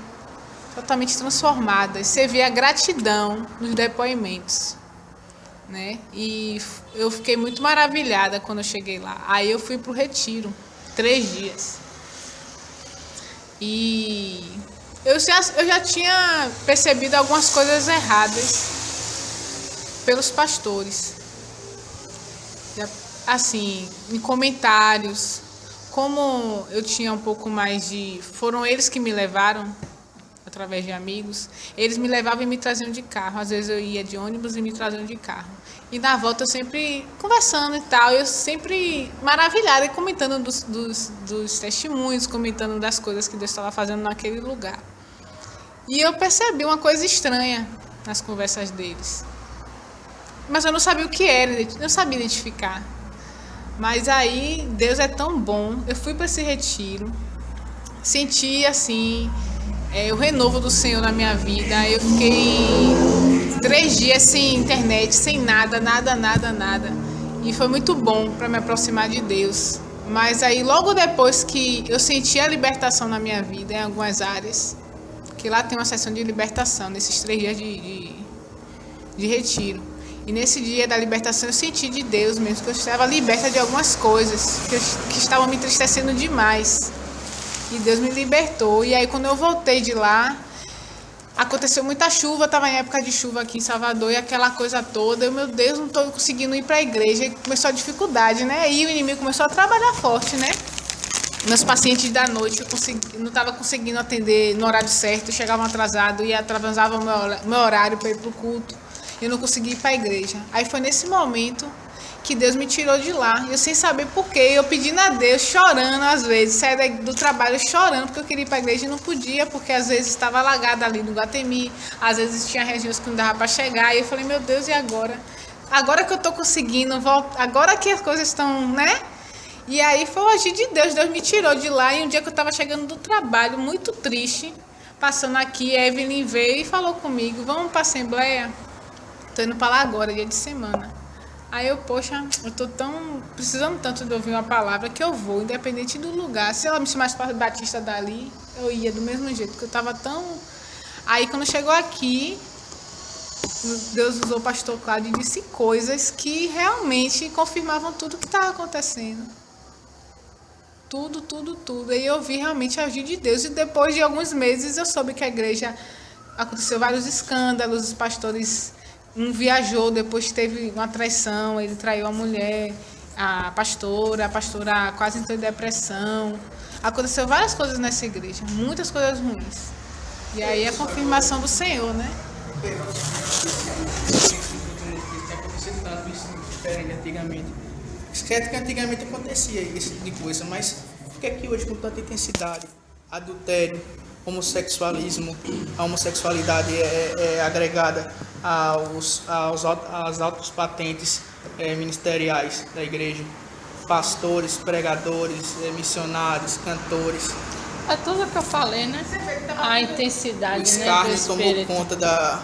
transformadas. Você vê a gratidão nos depoimentos, né? E eu fiquei muito maravilhada quando eu cheguei lá. Aí eu fui para o retiro, 3 dias. E eu já tinha percebido algumas coisas erradas pelos pastores. Assim, em comentários. Como eu tinha um pouco mais de... Foram eles que me levaram, através de amigos. Eles me levavam e me traziam de carro. Às vezes eu ia de ônibus e me traziam de carro. E na volta eu sempre conversando e tal. Eu sempre maravilhada e comentando dos testemunhos, comentando das coisas que Deus estava fazendo naquele lugar. E eu percebi uma coisa estranha nas conversas deles. Mas eu não sabia o que era, não sabia identificar. Mas aí, Deus é tão bom. Eu fui para esse retiro, senti assim, o renovo do Senhor na minha vida. Eu fiquei 3 dias sem internet, sem nada. E foi muito bom para me aproximar de Deus. Mas aí, logo depois que eu senti a libertação na minha vida, em algumas áreas, que lá tem uma sessão de libertação, nesses 3 dias de retiro. E nesse dia da libertação eu senti de Deus mesmo, que eu estava liberta de algumas coisas que estavam me entristecendo demais. E Deus me libertou. E aí quando eu voltei de lá, aconteceu muita chuva, estava em época de chuva aqui em Salvador, e aquela coisa toda. Eu, meu Deus, não estou conseguindo ir para a igreja. E começou a dificuldade, né? Aí o inimigo começou a trabalhar forte, né? Meus pacientes da noite, eu não estava conseguindo atender no horário certo, chegavam atrasados e atrasava o meu horário para ir para o culto. Eu não conseguia ir para a igreja. Aí foi nesse momento que Deus me tirou de lá. Eu sem saber porquê, eu pedindo a Deus, chorando às vezes, saía do trabalho chorando porque eu queria ir para a igreja e não podia, porque às vezes estava alagada ali no Guatemi, às vezes tinha regiões que não dava para chegar. E eu falei, meu Deus, e agora? Agora que eu estou conseguindo voltar, agora que as coisas estão, né? E aí foi o agir de Deus. Deus me tirou de lá. E um dia que eu estava chegando do trabalho, muito triste, passando aqui, a Evelyn veio e falou comigo, vamos para a Assembleia? Estou indo para lá agora, dia de semana. Aí eu, poxa, eu estou precisando tanto de ouvir uma palavra que eu vou, independente do lugar. Se ela me chamasse para Batista dali, eu ia do mesmo jeito, porque eu estava tão... Aí quando chegou aqui, Deus usou o pastor Cláudio e disse coisas que realmente confirmavam tudo que estava acontecendo. Tudo. Aí eu vi realmente agir de Deus. E depois de alguns meses eu soube que a igreja aconteceu vários escândalos, os pastores... Um viajou, depois teve uma traição, ele traiu a mulher, a pastora quase entrou em depressão. Aconteceu várias coisas nessa igreja, muitas coisas ruins. E aí é a confirmação do Senhor, né?
Tem acontecido tanto isso diferente antigamente. Certo que antigamente acontecia esse tipo de coisa, mas por que é que hoje com tanta intensidade, adultério, homossexualismo, a homossexualidade é agregada às altas patentes ministeriais da igreja, pastores, pregadores, missionários, cantores.
É tudo que eu falei, né? A intensidade,
O
né, do
escárnio tomou
espírito.
conta da...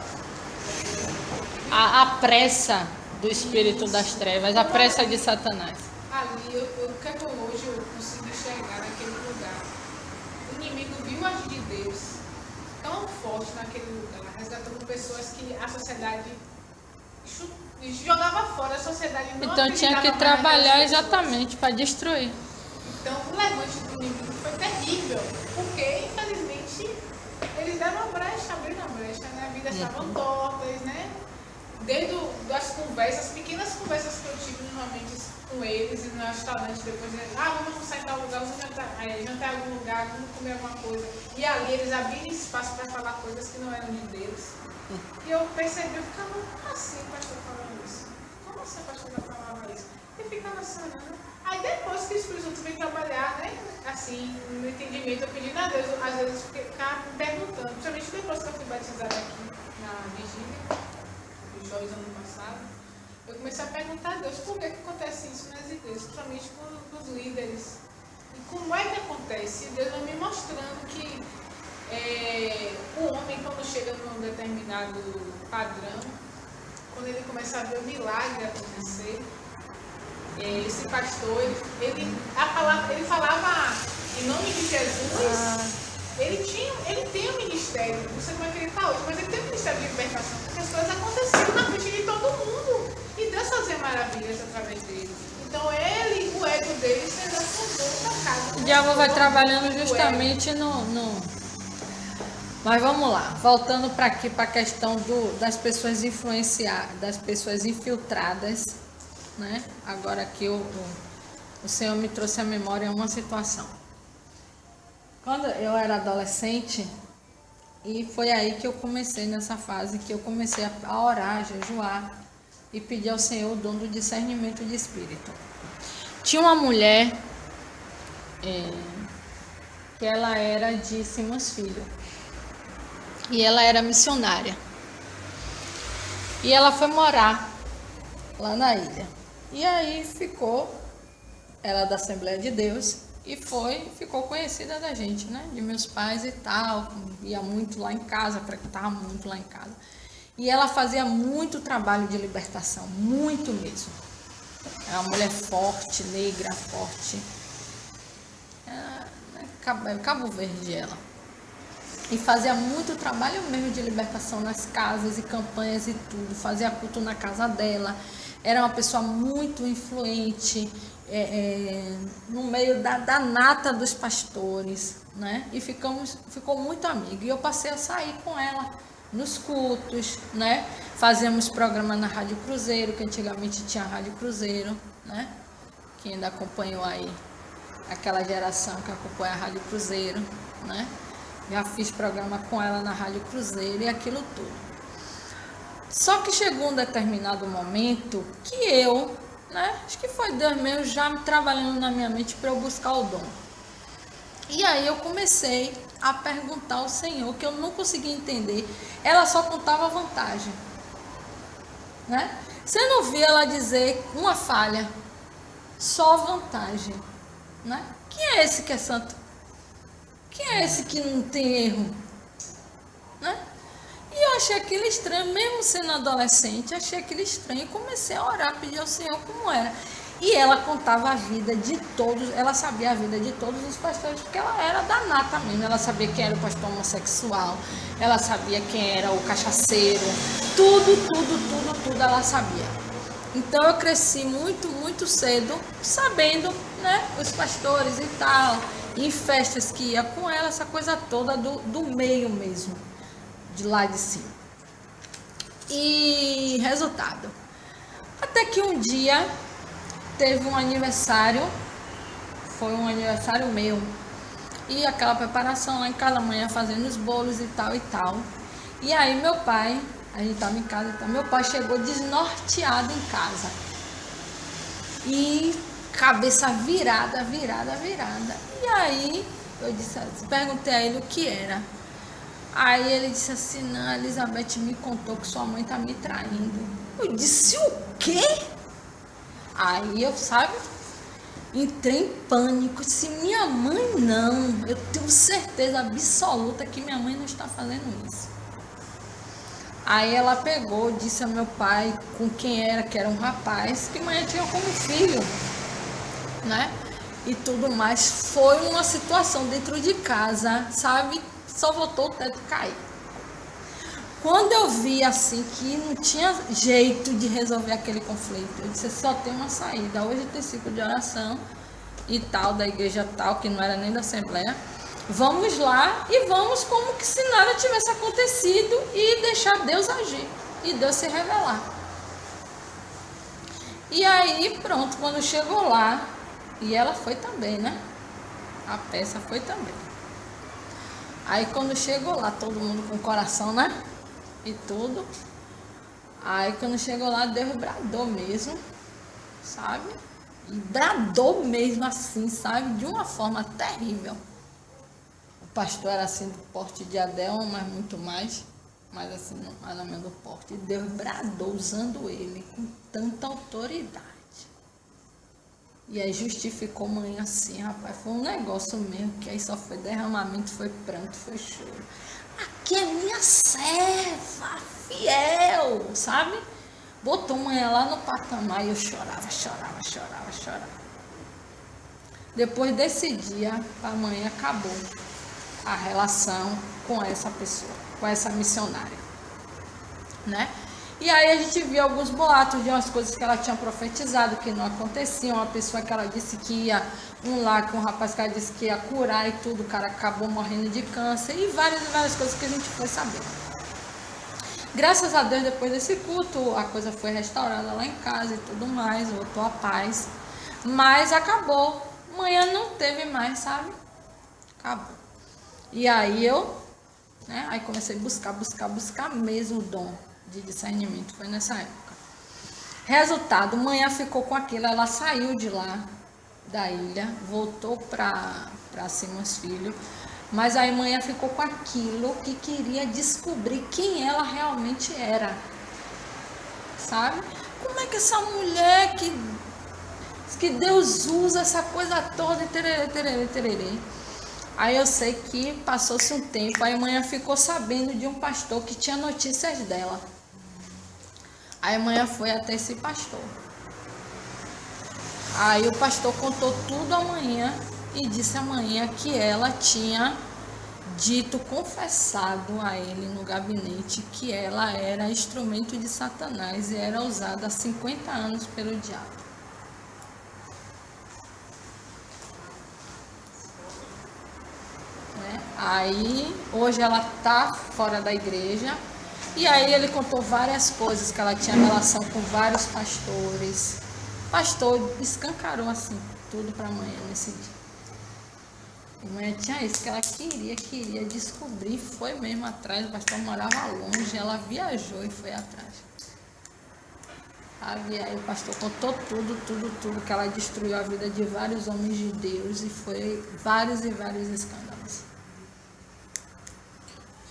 A pressa do espírito das trevas, a pressa de Satanás.
Ali, o que é que hoje eu consegui chegar naquele lugar? O inimigo viu o agir de Deus tão forte naquele lugar, resgatando pessoas que a sociedade jogava fora, a sociedade não
Então tinha que
acreditava mais
trabalhar
naquelas pessoas.
exatamente para destruir.
Então o levante do inimigo foi terrível, porque infelizmente eles deram a brecha, abriram a brecha, né? A vida estavam tortas, né? Desde as conversas, pequenas conversas que eu tive normalmente com eles e no restaurante, depois vamos almoçar em tal lugar, vamos jantar em algum lugar, vamos comer alguma coisa. E ali eles abriram espaço para falar coisas que não eram de Deus. E eu percebi, eu ficava, como assim o pastor falando isso? Como assim a pastora falava isso? E ficava sonhando. Aí depois que o Espírito Santo veio trabalhar, né, assim, no entendimento, eu pedindo a Deus, às vezes ficava me perguntando, principalmente depois que eu fui batizada aqui na vigília, dos jovens ano passado, eu comecei a perguntar a Deus por que acontece isso nas igrejas, principalmente com os líderes. E como é que acontece? E Deus vai me mostrando que o homem, quando chega num determinado padrão, quando ele começa a ver o milagre acontecer, esse pastor, ele falava em nome de Jesus, ele tem um ministério, não sei como é que ele está hoje, mas ele tem um ministério de libertação, porque as coisas aconteciam na frente de todo mundo, e Deus fazia maravilhas através dele. Então o ego dele se afundou na casa.
O diabo vai trabalhando justamente no... Mas vamos lá, voltando para aqui, para a questão das pessoas influenciadas, das pessoas infiltradas, né? Agora aqui o Senhor me trouxe à memória uma situação. Quando eu era adolescente, e foi aí que eu comecei, nessa fase, que eu comecei a orar, a jejuar e pedir ao Senhor o dom do discernimento de espírito. Tinha uma mulher que ela era de Simões Filho. E ela era missionária. E ela foi morar lá na ilha. E aí ela da Assembleia de Deus, e ficou conhecida da gente, né? De meus pais e tal. Ia muito lá em casa, frequentava muito lá em casa. E ela fazia muito trabalho de libertação, muito mesmo. Era uma mulher forte, negra, forte. Cabo Verde ela. E fazia muito trabalho mesmo de libertação nas casas e campanhas e tudo. Fazia culto na casa dela. Era uma pessoa muito influente. no meio da nata dos pastores, né? E ficou muito amiga. E eu passei a sair com ela nos cultos, né? Fazemos programa na Rádio Cruzeiro, que antigamente tinha Rádio Cruzeiro, né? Quem ainda acompanhou aí aquela geração que acompanha a Rádio Cruzeiro, né? Já fiz programa com ela na Rádio Cruzeiro e aquilo tudo. Só que chegou um determinado momento que eu, né? Acho que foi Deus mesmo já trabalhando na minha mente para eu buscar o dom. E aí eu comecei a perguntar ao Senhor, que eu não conseguia entender. Ela só contava vantagem, né? Você não via ela dizer uma falha, só vantagem, né? Quem é esse que é santo? Quem é esse que não tem erro? Né? E eu achei aquilo estranho, mesmo sendo adolescente, achei aquilo estranho e comecei a orar, pedir ao Senhor como era. E ela contava a vida de todos, ela sabia a vida de todos os pastores, porque ela era da nata mesmo, ela sabia quem era o pastor homossexual, ela sabia quem era o cachaceiro, tudo ela sabia. Então eu cresci muito cedo, sabendo, né, os pastores e tal, em festas que ia com ela, essa coisa toda do meio mesmo, de lá de cima. E resultado, até que um dia teve um aniversário, foi um aniversário meu, e aquela preparação lá em casa, a mãe ia fazendo os bolos e tal. E aí meu pai, a gente estava em casa, então meu pai chegou desnorteado em casa. E cabeça virada. E aí eu perguntei a ele o que era. Aí ele disse assim, não, a Elizabeth me contou que sua mãe tá me traindo. Eu disse, o quê? Aí eu, entrei em pânico. Se minha mãe não, eu tenho certeza absoluta que minha mãe não está fazendo isso. Aí ela pegou, disse ao meu pai com quem era, que era um rapaz, que mãe tinha como filho, né? E tudo mais. Foi uma situação dentro de casa, só voltou o teto cair. Quando eu vi assim que não tinha jeito de resolver aquele conflito, eu disse, só tem uma saída. Hoje tem ciclo de oração e tal, da igreja tal, que não era nem da Assembleia. Vamos lá e vamos como que se nada tivesse acontecido e deixar Deus agir e Deus se revelar. E aí, pronto, quando chegou lá, e ela foi também, né? A peça foi também. Aí quando chegou lá, todo mundo com o coração, né? E tudo. Aí quando chegou lá, Deus bradou mesmo, sabe? E bradou mesmo assim, sabe? De uma forma terrível. O pastor era assim do porte de Adel, mas muito mais. Mas assim, mais ou menos do porte. E Deus bradou usando ele com tanta autoridade. E aí justificou mãe assim, rapaz. Foi um negócio mesmo, que aí só foi derramamento, foi pranto, foi choro. Aqui é minha serva, fiel, sabe? Botou mãe lá no patamar e eu chorava. Depois desse dia, a mãe acabou a relação com essa pessoa, com essa missionária, né? E aí a gente viu alguns boatos de umas coisas que ela tinha profetizado que não aconteciam. Uma pessoa que ela disse que ia, um rapaz que ela disse que ia curar e tudo, o cara acabou morrendo de câncer e várias coisas que a gente foi sabendo. Graças a Deus, depois desse culto, a coisa foi restaurada lá em casa e tudo mais, voltou a paz. Mas acabou. Manhã não teve mais, sabe? Acabou. E aí eu, né, aí comecei a buscar mesmo o dom de discernimento, foi nessa época. Resultado, manhã ficou com aquilo, ela saiu de lá, da ilha, voltou para Simões Filho, mas aí manhã ficou com aquilo que queria descobrir quem ela realmente era, sabe? Como é que essa mulher que Deus usa essa coisa toda, tererê. Aí eu sei que passou-se um tempo, aí manhã ficou sabendo de um pastor que tinha notícias dela. Aí a manhã foi até esse pastor. Aí o pastor contou tudo amanhã e disse amanhã que ela tinha dito, confessado a ele no gabinete que ela era instrumento de Satanás e era usada há 50 anos pelo diabo. Aí, hoje ela tá fora da igreja. E aí ele contou várias coisas, que ela tinha relação com vários pastores. O pastor escancarou assim, tudo para amanhã nesse dia. A mulher tinha isso, que ela queria descobrir, foi mesmo atrás, o pastor morava longe, ela viajou e foi atrás. Aí o pastor contou tudo, que ela destruiu a vida de vários homens de Deus e foi vários e vários escândalos.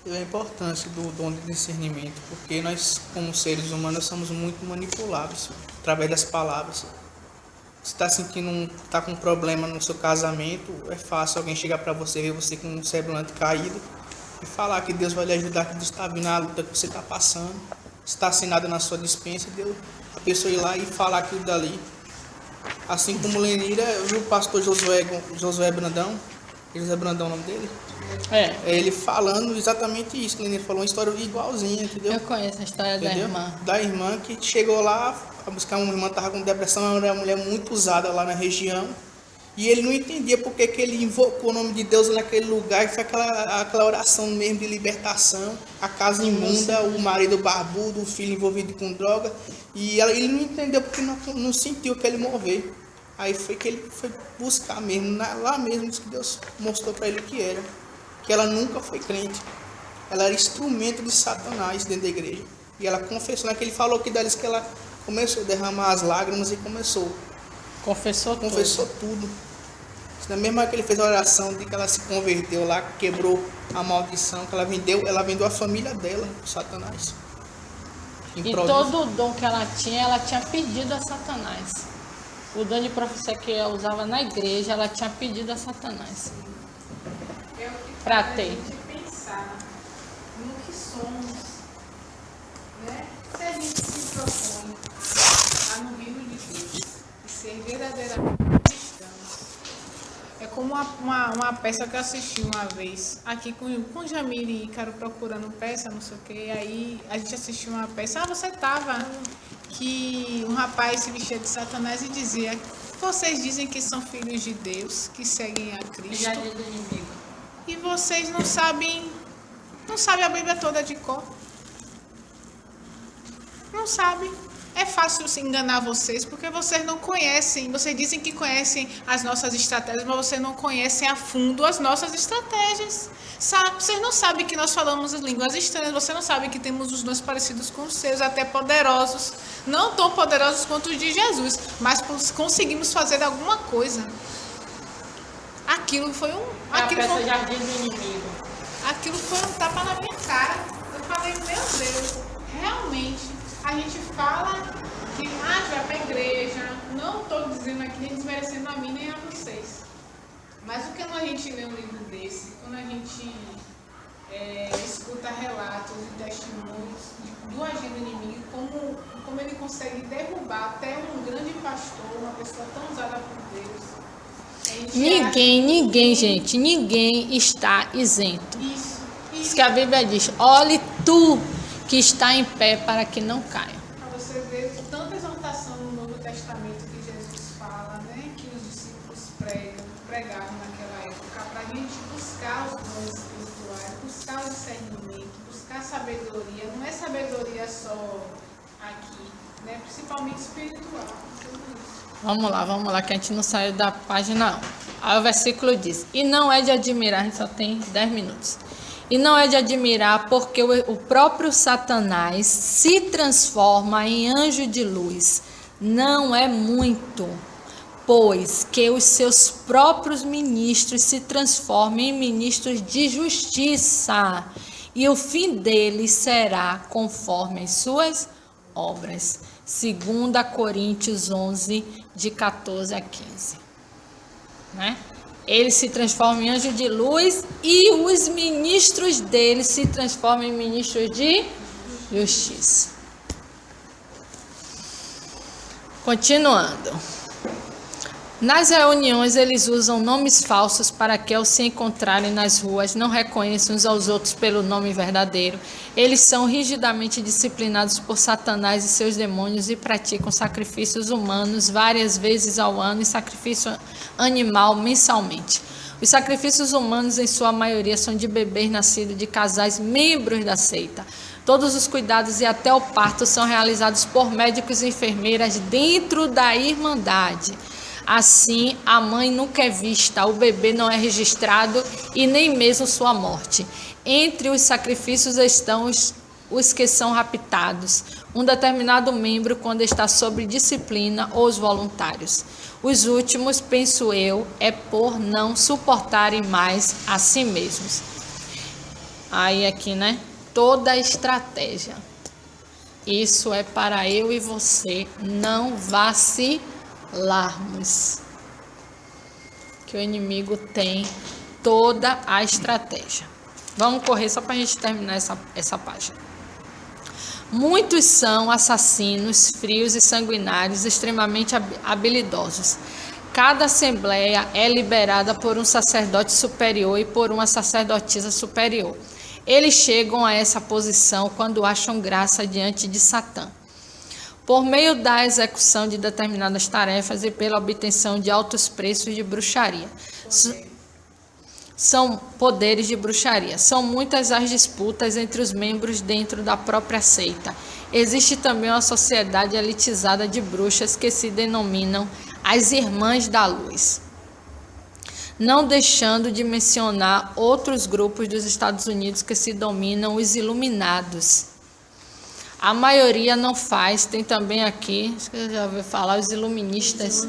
É a importância do dom de discernimento, porque nós, como seres humanos, somos muito manipuláveis através das palavras. Você está sentindo, está com um problema no seu casamento, é fácil alguém chegar para você, ver você com um semblante caído e falar que Deus vai lhe ajudar, que Deus está vindo na luta que você está passando. Está sem nada na sua dispensa, Deus, a pessoa ir lá e falar aquilo dali. Assim como Lenira, eu vi o pastor Josué Brandão, é o nome dele? Ele falando exatamente isso, que Lenira falou, uma história igualzinha, entendeu?
Eu conheço a história
Entendeu?
da irmã.
Da irmã que chegou lá a buscar uma irmã, estava com depressão, era uma mulher muito usada lá na região. E ele não entendia porque que ele invocou o nome de Deus naquele lugar, e foi aquela oração mesmo de libertação, a casa imunda, o marido barbudo, o filho envolvido com droga. E ele não entendeu porque não sentiu aquele mover. Aí foi que ele foi buscar mesmo, lá mesmo que Deus mostrou para ele o que era. Que ela nunca foi crente. Ela era instrumento de Satanás dentro da igreja. E ela confessou, né, que ele falou que deles que ela começou a derramar as lágrimas e confessou tudo. Na mesma que ele fez a oração de que ela se converteu lá, quebrou a maldição, que ela vendeu a família dela, Satanás.
E todo o dom que ela tinha pedido a Satanás. O dom de profecia que ela usava na igreja, ela tinha pedido a Satanás.
É o que
Pra
faz
ter.
a gente pensar no que somos, né? Se a gente se propõe a no reino de Deus e ser verdadeiramente cristãos. É como uma peça que eu assisti uma vez, aqui com Jamir e Ícaro procurando peça, não sei o que, aí a gente assistiu uma peça, você tava, que um rapaz se vestia de Satanás e dizia, vocês dizem que são filhos de Deus, que seguem a Cristo, e vocês não sabem a Bíblia toda de cor. Não sabem. É fácil se enganar vocês, porque vocês não conhecem, vocês dizem que conhecem as nossas estratégias, mas vocês não conhecem a fundo as nossas estratégias. Vocês não sabem que nós falamos línguas estranhas, você não sabe que temos os dons parecidos com os seus, até poderosos. Não tão poderosos quanto os de Jesus, mas conseguimos fazer alguma coisa. Aquilo foi
Jardim do Inimigo.
Aquilo foi um tapa na minha cara. Eu falei, meu Deus, realmente, a gente fala que a gente vai para a igreja, não estou dizendo aqui, nem desmerecendo a mim nem a vocês. Mas o que a gente lê um livro desse, quando a gente escuta relatos e testemunhos do agir do inimigo, como ele consegue derrubar até um grande pastor, uma pessoa tão usada por Deus.
Ninguém está isento.
Isso
que a Bíblia diz, olhe tu que está em pé para que não caia.
Para você ver tanta exaltação no Novo Testamento que Jesus fala, né, que os discípulos pregavam naquela época, para a gente buscar os dons espirituais, buscar o discernimento, buscar sabedoria. Não é sabedoria só aqui, né, principalmente espiritual.
Vamos lá, que a gente não saiu da página 1. Aí o versículo diz, e não é de admirar, a gente só tem 10 minutos. E não é de admirar porque o próprio Satanás se transforma em anjo de luz. Não é muito, pois que os seus próprios ministros se transformam em ministros de justiça. E o fim deles será conforme as suas obras. 2 Coríntios 11, de 14 a 15. Né? Ele se transforma em anjo de luz e os ministros dele se transformam em ministros de justiça. Continuando. Nas reuniões, eles usam nomes falsos para que, ao se encontrarem nas ruas, não reconheçam uns aos outros pelo nome verdadeiro. Eles são rigidamente disciplinados por Satanás e seus demônios e praticam sacrifícios humanos várias vezes ao ano e sacrifício animal mensalmente. Os sacrifícios humanos, em sua maioria, são de bebês nascidos de casais membros da seita. Todos os cuidados e até o parto são realizados por médicos e enfermeiras dentro da Irmandade. Assim, a mãe nunca é vista, o bebê não é registrado e nem mesmo sua morte. Entre os sacrifícios estão os que são raptados, um determinado membro quando está sob disciplina ou os voluntários. Os últimos, penso eu, é por não suportarem mais a si mesmos. Aí aqui, né? Toda a estratégia. Isso é para eu e você não vacilarmos. Que o inimigo tem toda a estratégia. Vamos correr só para a gente terminar essa página. Muitos são assassinos frios e sanguinários, extremamente habilidosos. Cada assembleia é liberada por um sacerdote superior e por uma sacerdotisa superior. Eles chegam a essa posição quando acham graça diante de Satã. Por meio da execução de determinadas tarefas e pela obtenção de altos preços de bruxaria. São poderes de bruxaria. São muitas as disputas entre os membros dentro da própria seita. Existe também uma sociedade elitizada de bruxas que se denominam as Irmãs da Luz. Não deixando de mencionar outros grupos dos Estados Unidos que se dominam os Iluminados. A maioria não faz, tem também aqui, acho que eu já ouvi falar, os Iluministas.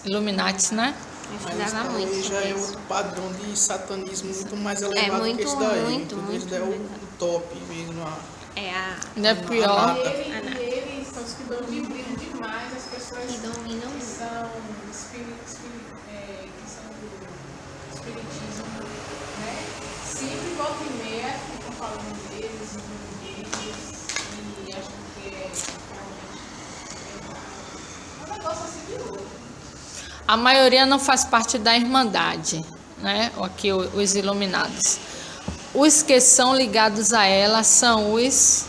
Illuminatis, né?
Eu
Mas
estudava
isso
muito
aí já
sobre
é
isso.
outro padrão de satanismo muito mais elevado
muito,
que esse daí.
muito,
Entendeu? Esse daí é
muito.
o top mesmo.
É a
Não é pior.
E eles são os que dominam demais as pessoas
que dominam
que são que são do espiritismo, né? Sempre volta e meia ficam falando deles, e acham que é realmente um negócio assim de louco.
A maioria não faz parte da Irmandade, né? Aqui os Iluminados. Os que são ligados a ela são os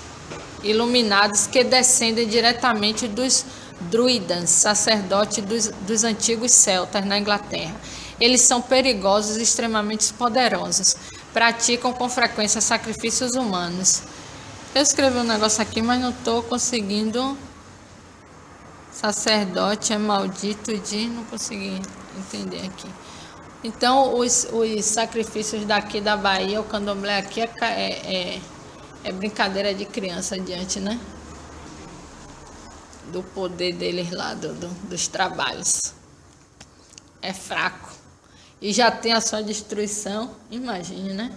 Iluminados, que descendem diretamente dos druidas, sacerdotes dos antigos celtas na Inglaterra. Eles são perigosos e extremamente poderosos. Praticam com frequência sacrifícios humanos. Eu escrevi um negócio aqui, mas não estou conseguindo. Sacerdote é maldito de... Não consegui entender aqui. Então, os sacrifícios daqui da Bahia, o candomblé aqui é brincadeira de criança diante, né? Do poder deles lá, dos trabalhos. É fraco. E já tem a sua destruição, imagine, né?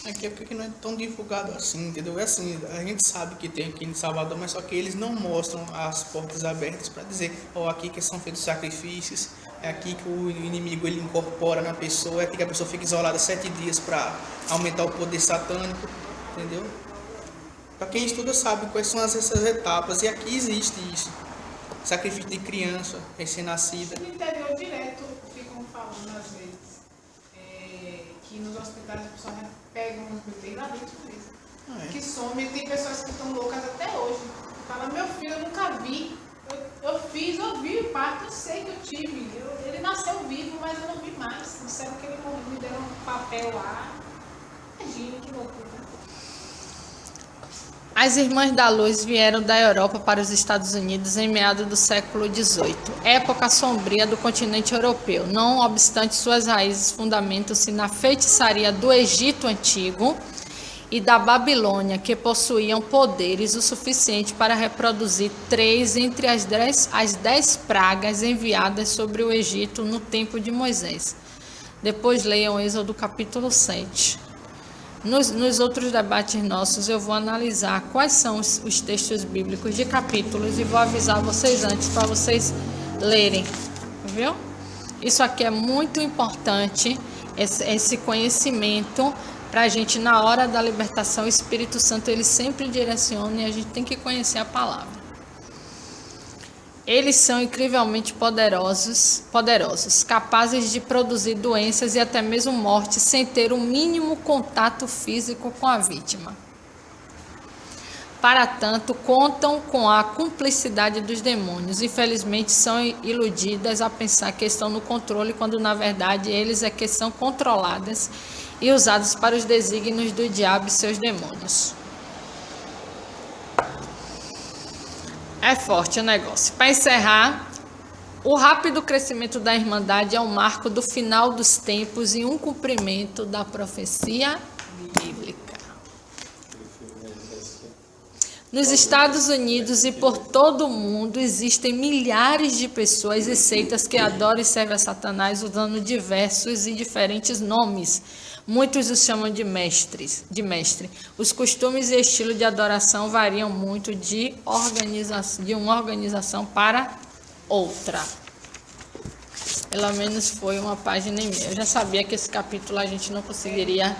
Aqui é porque não é tão divulgado assim, entendeu? É assim, a gente sabe que tem aqui em Salvador, mas só que eles não mostram as portas abertas para dizer, ó, aqui que são feitos sacrifícios, é aqui que o inimigo ele incorpora na pessoa, é aqui que a pessoa fica isolada 7 dias para aumentar o poder satânico, entendeu? Para quem estuda sabe quais são essas etapas, e aqui existe isso. Sacrifício de criança, recém-nascida.
No interior direto ficam falando às vezes que nos hospitais as pessoas pegam uns bebês lá dentro mesmo. Que some, tem pessoas que estão loucas até hoje. Fala, meu filho, eu nunca vi. Eu vi o parto, eu sei que eu tive. Ele nasceu vivo, mas eu não vi mais. Disseram que ele morreu, me deram um papel lá. Imagina que loucura.
As Irmãs da Luz vieram da Europa para os Estados Unidos em meados do século XVIII, época sombria do continente europeu. Não obstante, suas raízes fundamentam-se na feitiçaria do Egito Antigo e da Babilônia, que possuíam poderes o suficiente para reproduzir 3 entre as 10 pragas enviadas sobre o Egito no tempo de Moisés. Depois leiam Êxodo capítulo 7. Nos outros debates nossos, eu vou analisar quais são os textos bíblicos de capítulos e vou avisar vocês antes para vocês lerem, viu? Isso aqui é muito importante, esse conhecimento, para a gente, na hora da libertação, o Espírito Santo, ele sempre direciona e a gente tem que conhecer a palavra. Eles são incrivelmente poderosos, capazes de produzir doenças e até mesmo morte sem ter o mínimo contato físico com a vítima. Para tanto, contam com a cumplicidade dos demônios. Infelizmente, são iludidas a pensar que estão no controle, quando na verdade eles é que são controladas e usados para os desígnios do diabo e seus demônios. É forte o negócio. Para encerrar, o rápido crescimento da Irmandade é um marco do final dos tempos e um cumprimento da profecia bíblica. Nos Estados Unidos e por todo o mundo existem milhares de pessoas e seitas que adoram e servem a Satanás usando diversos e diferentes nomes. Muitos os chamam de mestre. Os costumes e estilo de adoração variam muito de uma organização para outra. Pelo menos foi uma página e meia. Eu já sabia que esse capítulo a gente não conseguiria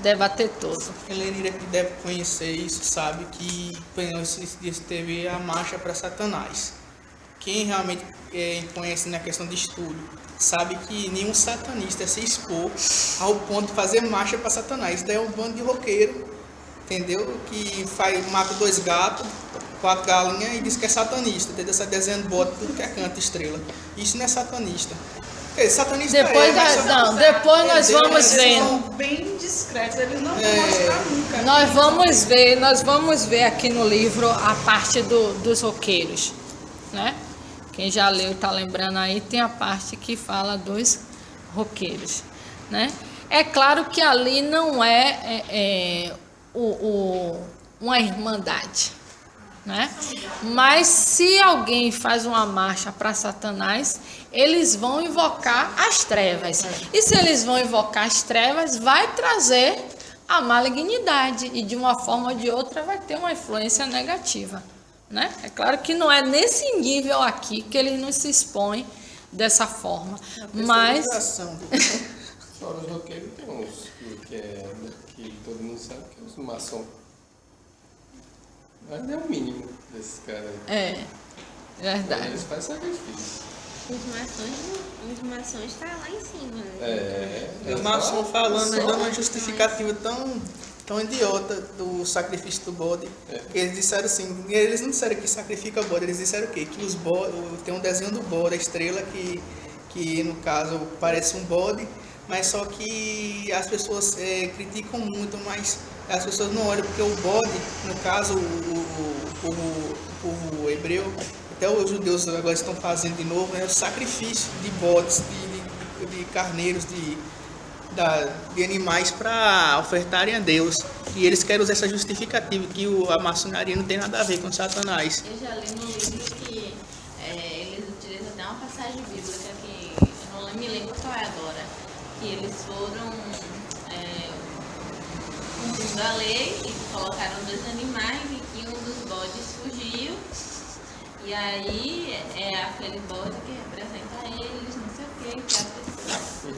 debater todo.
Helenira, que deve conhecer isso, sabe que esses dias teve a marcha para Satanás. Quem realmente conhece na questão de estudo, sabe que nenhum satanista se expor ao ponto de fazer marcha para Satanás. Isso daí é um bando de roqueiro, entendeu? Que mata 2 gatos, 4 galinhas e diz que é satanista, entendeu? Sai desenhando bota, tudo que é canto, estrela. Isso não é satanista. Satanista
depois nós vamos ver.
Eles são bem discretos, eles não vão mostrar nunca.
Nós vamos ver aqui no livro a parte dos roqueiros, né? Quem já leu e está lembrando aí, tem a parte que fala dos roqueiros, né? É claro que ali não é uma irmandade, né? Mas se alguém faz uma marcha para Satanás, eles vão invocar as trevas. E se eles vão invocar as trevas, vai trazer a malignidade. E de uma forma ou de outra vai ter uma influência negativa, né? É claro que não é nesse nível aqui que ele não se expõe dessa forma. Mas...
Fora os roqueiros, tem uns que todo mundo sabe que é os maçons. Mas é o mínimo desses caras aí.
É, verdade.
Eles fazem sacrifício.
Os maçons estão lá em cima, né?
Os maçons falando, dando uma justificativa tão idiota do sacrifício do bode. Eles disseram assim, eles não disseram que sacrifica bode, eles disseram o quê? Que os bode, tem um desenho do bode, a estrela, que no caso parece um bode, mas só que as pessoas criticam muito, mas as pessoas não olham, porque o bode, no caso, o povo hebreu, até os judeus agora estão fazendo de novo, né, o sacrifício de bodes, de carneiros, de animais para ofertarem a Deus. E eles querem usar essa justificativa, que a maçonaria não tem nada a ver com Satanás.
Eu já li no livro que eles utilizam até uma passagem bíblica que eu não me lembro qual é agora, que eles foram cumprindo a lei e colocaram 2 animais e que um dos bodes fugiu. E aí aquele bode que representa eles, não sei o que é a pessoa.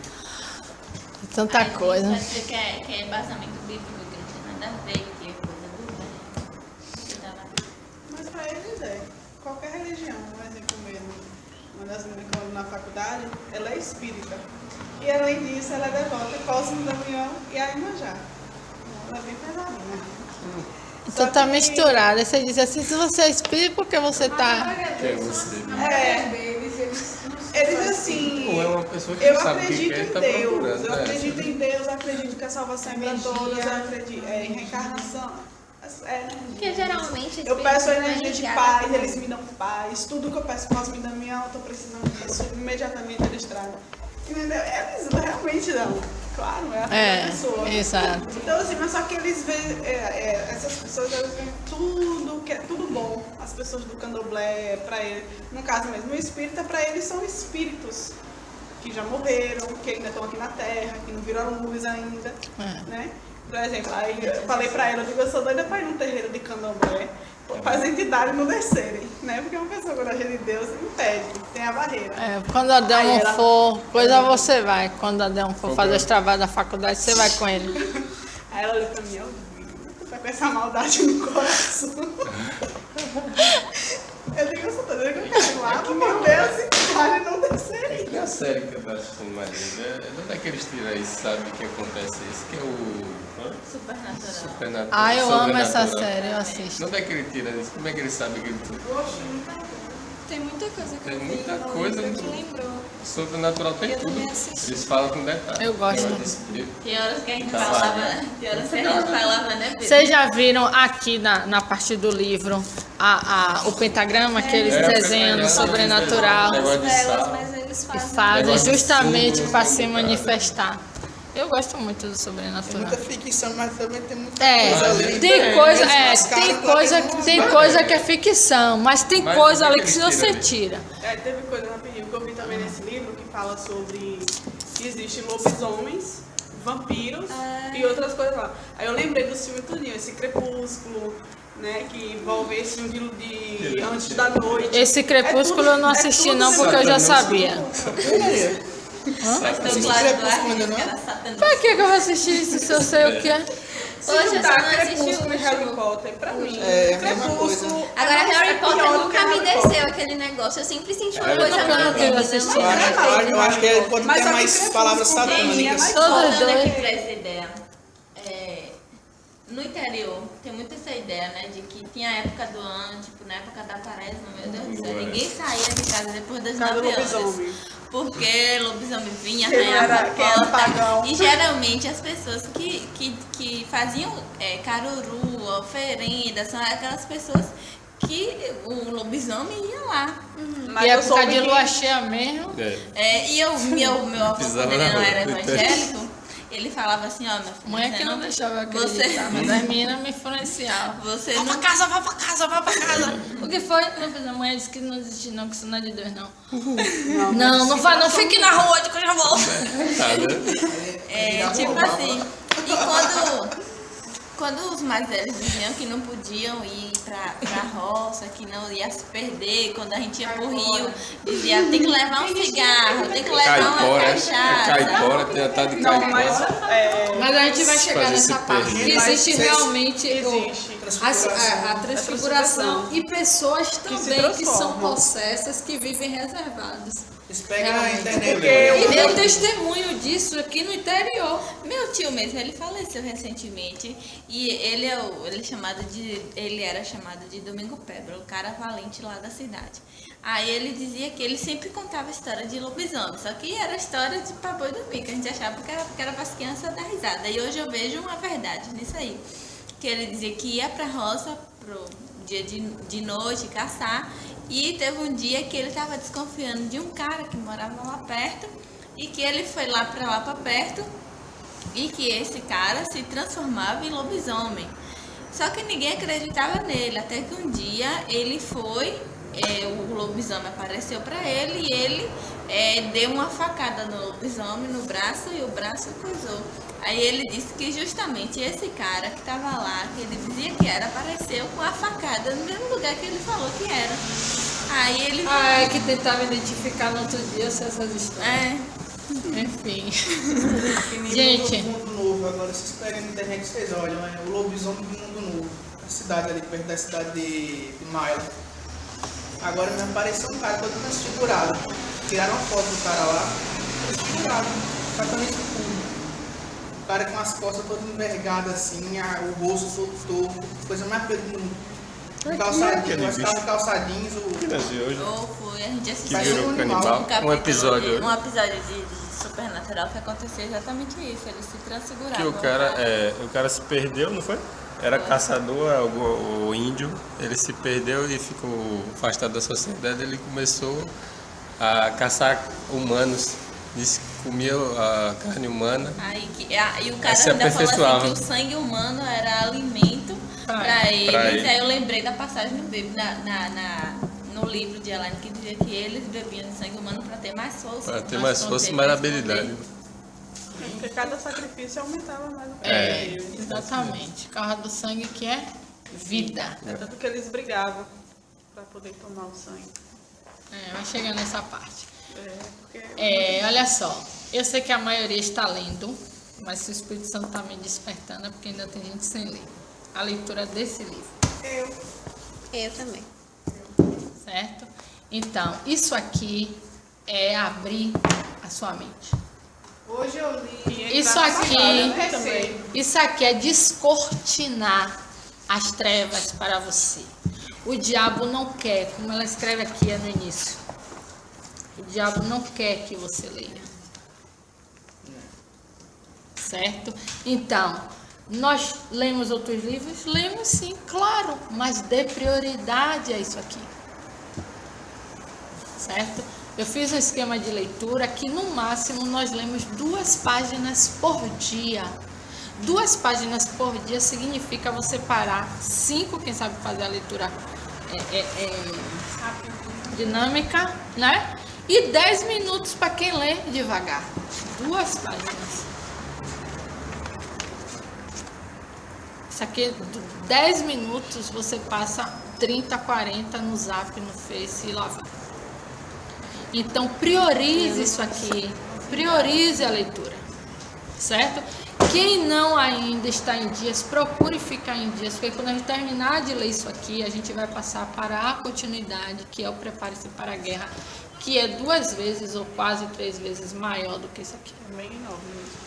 Tanta
aí,
coisa.
Pode ser que é embasamento bíblico, que não tem nada a ver, que é coisa do velho.
Mas para eles qualquer religião, um exemplo mesmo. Uma das meninas que eu ando na faculdade, ela é espírita. E além disso, ela é devota Cosme Damião e a Iemanjá. Ela é bem pesadinha.
Então tá misturado. Aí você diz assim, se você é espírita, porque você tá...
Eles assim,
Ou é uma pessoa que
eu
sabe o que
acredito
quer,
em
tá
Deus,
procurando,
eu
né?
acredito em Deus, acredito que a salvação é para todos, eu acredito em reencarnação.
Porque geralmente
Eu peço a energia de
ligada
paz,
com-
eles me dão paz. Tudo que eu peço Cosme Damião, eu tô precisando disso. Imediatamente eles tragam. Entendeu? Eles realmente dão. Claro, é a pessoa.
Exato.
Então assim, mas só que eles veem, essas pessoas elas veem tudo, que é tudo bom. As pessoas do candomblé, para ele, no caso mesmo, o espírita, para eles são espíritos que já morreram, que ainda estão aqui na Terra, que não viram luz ainda, né? Por exemplo, aí eu falei pra ela, eu digo, eu sou doida pra ir num terreiro de candomblé, para as entidades não descerem, né? Porque uma pessoa quando acha de Deus impede, tem a barreira.
Quando a Adelmo
Aí ela-
for, você vai. Quando a Adelmo for fazer os trabalhos da faculdade, você vai com ele.
Aí ela olhou pra mim, tu tá com essa maldade no coração. Eu digo, eu sou doida que eu quero ir lá, por Deus, entidades não descerem.
a série que eu tô assistindo mais vezes, não é daqueles tiros aí, sabe que acontece isso, que é o...
Supernatural.
Ah, eu amo essa
Sobrenatural.
série, eu assisto.
Não é daquele tiro isso, como é que ele sabe que ele...
Tem muita coisa que
Tem
eu vi
muita
no
coisa,
livro
né?
que lembrou.
Sobrenatural tem
Eu
tudo.
também assisti.
Eles falam com detalhe.
Eu gosto.
Negócio de espírito.
Tem horas que a gente
Tá
falava, né, Pedro?
Vocês já viram aqui na parte do livro o pentagrama que eles
É, o
desenham no
pentagrama,
sobrenatural
negócio de
Velas,
sal.
mas eles
e
fazem.
fazem
Negócio de
justamente
símbolo,
para se
cara.
manifestar. Eu gosto muito do
Tem
sobrenatural.
muita ficção, mas também tem muita
É,
coisa ali.
tem coisa,
Eles mascaram
tem
pra
coisa,
quem não
tem
vai.
coisa que é ficção, mas tem
Mas
coisa
como é
ali
que
que se
eles
você
tiram
tira.
Teve coisa rapidinho que eu vi também nesse livro que fala sobre que existem lobisomens, vampiros e outras coisas lá. Aí eu lembrei do filme tudinho, esse Crepúsculo, né, que envolve esse filme de Antes da Noite.
Esse Crepúsculo eu não assisti não, porque eu já sabia.
Mas
Esse
do lado do
Crepúsculo ainda
ar,
não?
que era satanista.
Pra que eu vou assistir isso se eu sei o que é?
Se
Hoje eu
juntar
só não assisti o
Crepúsculo e Harry
último.
Potter, pra mim,
É a mesma coisa.
Crepúsculo
Agora,
é
Harry Potter
pior do que
nunca me
Harry Potter.
desceu aquele negócio. Eu sempre senti uma
É,
coisa
eu não quero
maligna.
assistir.
Eu acho que ele pode
Mas
ter
só que
mais
Crepúsculo
palavras
tem, é
satânicas.
mais
Todos
Voltando
dois.
aqui pra essa ideia, no interior tem muito essa ideia, né, de que tinha a época do ano, tipo, na época da quaresma, meu Deus do céu, ninguém saía de casa depois das
Cada
9 horas.
lobisomem.
Porque lobisomem vinha,
Que não
arranhava
era-
a
que era
porta.
pagão.
E geralmente as pessoas que faziam caruru, oferenda, são aquelas pessoas que o lobisomem ia lá.
Mas
E
eu
época
soube
de
que-
lua cheia mesmo.
E meu avô,
Pisava
quando ele
na
não
rua.
era evangélico, ele falava assim, ó, meu filho,
Mãe é
você
que não deixava eu acreditar, mas as meninas me influenciavam.
Você
Vai
não
pra casa, vai pra casa, vai pra casa. O que foi? A mãe disse que não existe não, que isso não é de Deus, não. Não vai, não fique na rua, de que eu já volto.
Tá, né?
tipo assim, e quando os mais velhos diziam que não podiam ir pra roça, que não ia se perder, quando a gente ia pro rio, dizia, tem que levar um cigarro, tem que levar uma
Caipora,
cachaça.
caipora, tem a tal de
Não, mas
caipora.
Mas a gente vai chegar
Fazer
nessa
esse
parte.
perrengue.
Que existe realmente
Existe.
a transfiguração e pessoas também que são
transformam.
possessas que vivem reservadas.
Eles pegam a
Realmente.
internet.
Porque
E eu testemunho disso aqui no interior.
Meu tio mesmo, ele faleceu recentemente e ele era chamado de Domingo Pebra, o cara valente lá da cidade. Aí ele dizia que ele sempre contava história de lobisomem, só que era história de pra boi dormir, que a gente achava que era para as crianças dar risada. E hoje eu vejo uma verdade nisso aí, que ele dizia que ia pra roça pro dia de noite caçar, e teve um dia que ele estava desconfiando de um cara que morava lá perto e que ele foi lá pra perto e que esse cara se transformava em lobisomem. Só que ninguém acreditava nele, até que um dia ele foi, o lobisomem apareceu para ele e ele deu uma facada no lobisomem no braço e o braço coisou. Aí ele disse que justamente esse cara que estava lá, que ele dizia que era, apareceu com a facada no mesmo lugar que ele falou que era. Aí ele...
É que tentava identificar no outro dia essas histórias. Enfim.
Que nem
Gente.
no Mundo Novo, agora vocês pegam na internet, vocês olham, o lobisomem do Mundo Novo, a cidade ali, perto da cidade de Maila. Agora me apareceu um cara todo transfigurado. Tiraram uma foto do cara lá, transfigurado, praticamente tudo. O cara com as costas todas envergadas assim, o rosto todo torto, coisa mais feia do mundo. Calçadinhos, estavam calçadinhos,
Que nasceu hoje,
Ou foi, a gente
que
assistiu
virou
um
canibal.
capítulo
Um episódio hoje.
um episódio de Supernatural que aconteceu exatamente isso, ele se transfigurava.
Que o cara se perdeu, não foi? Era caçador, o índio, ele se perdeu e ficou afastado da sociedade, ele começou a caçar humanos, disse que comia a carne humana.
E o cara
se
ainda falou assim
aperfeiçoava.
que o sangue humano era alimento para eles.
Pra ele.
Aí eu lembrei da passagem no livro de Elaine que dizia que eles bebiam de sangue humano para ter mais força.
Para ter mais força e mais habilidade.
Porque cada sacrifício aumentava mais o
É.
poder.
Exatamente. Carro do sangue que é vida.
É tanto que eles brigavam para poder tomar o sangue.
Vai chegando nessa parte.
Porque
Olha só, eu sei que a maioria está lendo, mas se o Espírito Santo está me despertando é porque ainda tem gente sem ler. A leitura desse livro,
Eu também.
certo? Então, isso aqui é abrir a sua mente.
Hoje eu li.
Isso aqui é descortinar as trevas para você. O diabo não quer, como ela escreve aqui no início, o diabo não quer que você leia. Certo? Então, nós lemos outros livros? Lemos sim, claro, mas dê prioridade a isso aqui. Certo? Eu fiz um esquema de leitura que no máximo nós lemos 2 páginas por dia. 2 páginas por dia significa você parar 5, quem sabe fazer a leitura dinâmica, né? E 10 minutos para quem lê devagar. 2 páginas. Isso aqui, 10 minutos, você passa 30, 40 no Zap, no Face e lá vai. Então, priorize isso aqui. Priorize a leitura. Certo? Quem não ainda está em dias, procure ficar em dias, porque quando a gente terminar de ler isso aqui, a gente vai passar para a continuidade, que é o Prepare-se para a Guerra, que é 2 vezes ou quase 3 vezes maior do que isso aqui.
Bem enorme mesmo.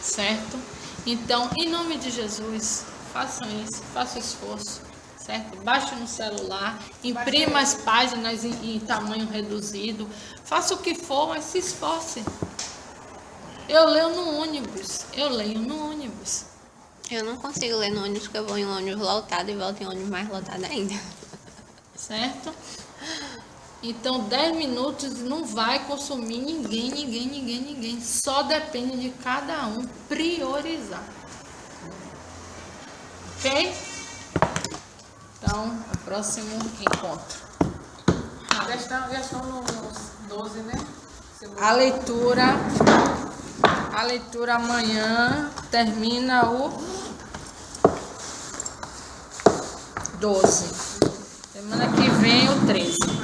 Certo? Então, em nome de Jesus, façam isso, façam o esforço, certo? Baixe no celular, imprima as páginas em tamanho reduzido, faça o que for, mas se esforce. Eu leio no ônibus,
Eu não consigo ler no ônibus, porque eu vou em ônibus lotado e volto em ônibus mais lotado ainda.
Certo? Então, 10 minutos não vai consumir ninguém. Só depende de cada um priorizar. Ok? Então, o próximo encontro.
Já estão nos 12, né?
A leitura amanhã termina o 12. Semana que vem o 13.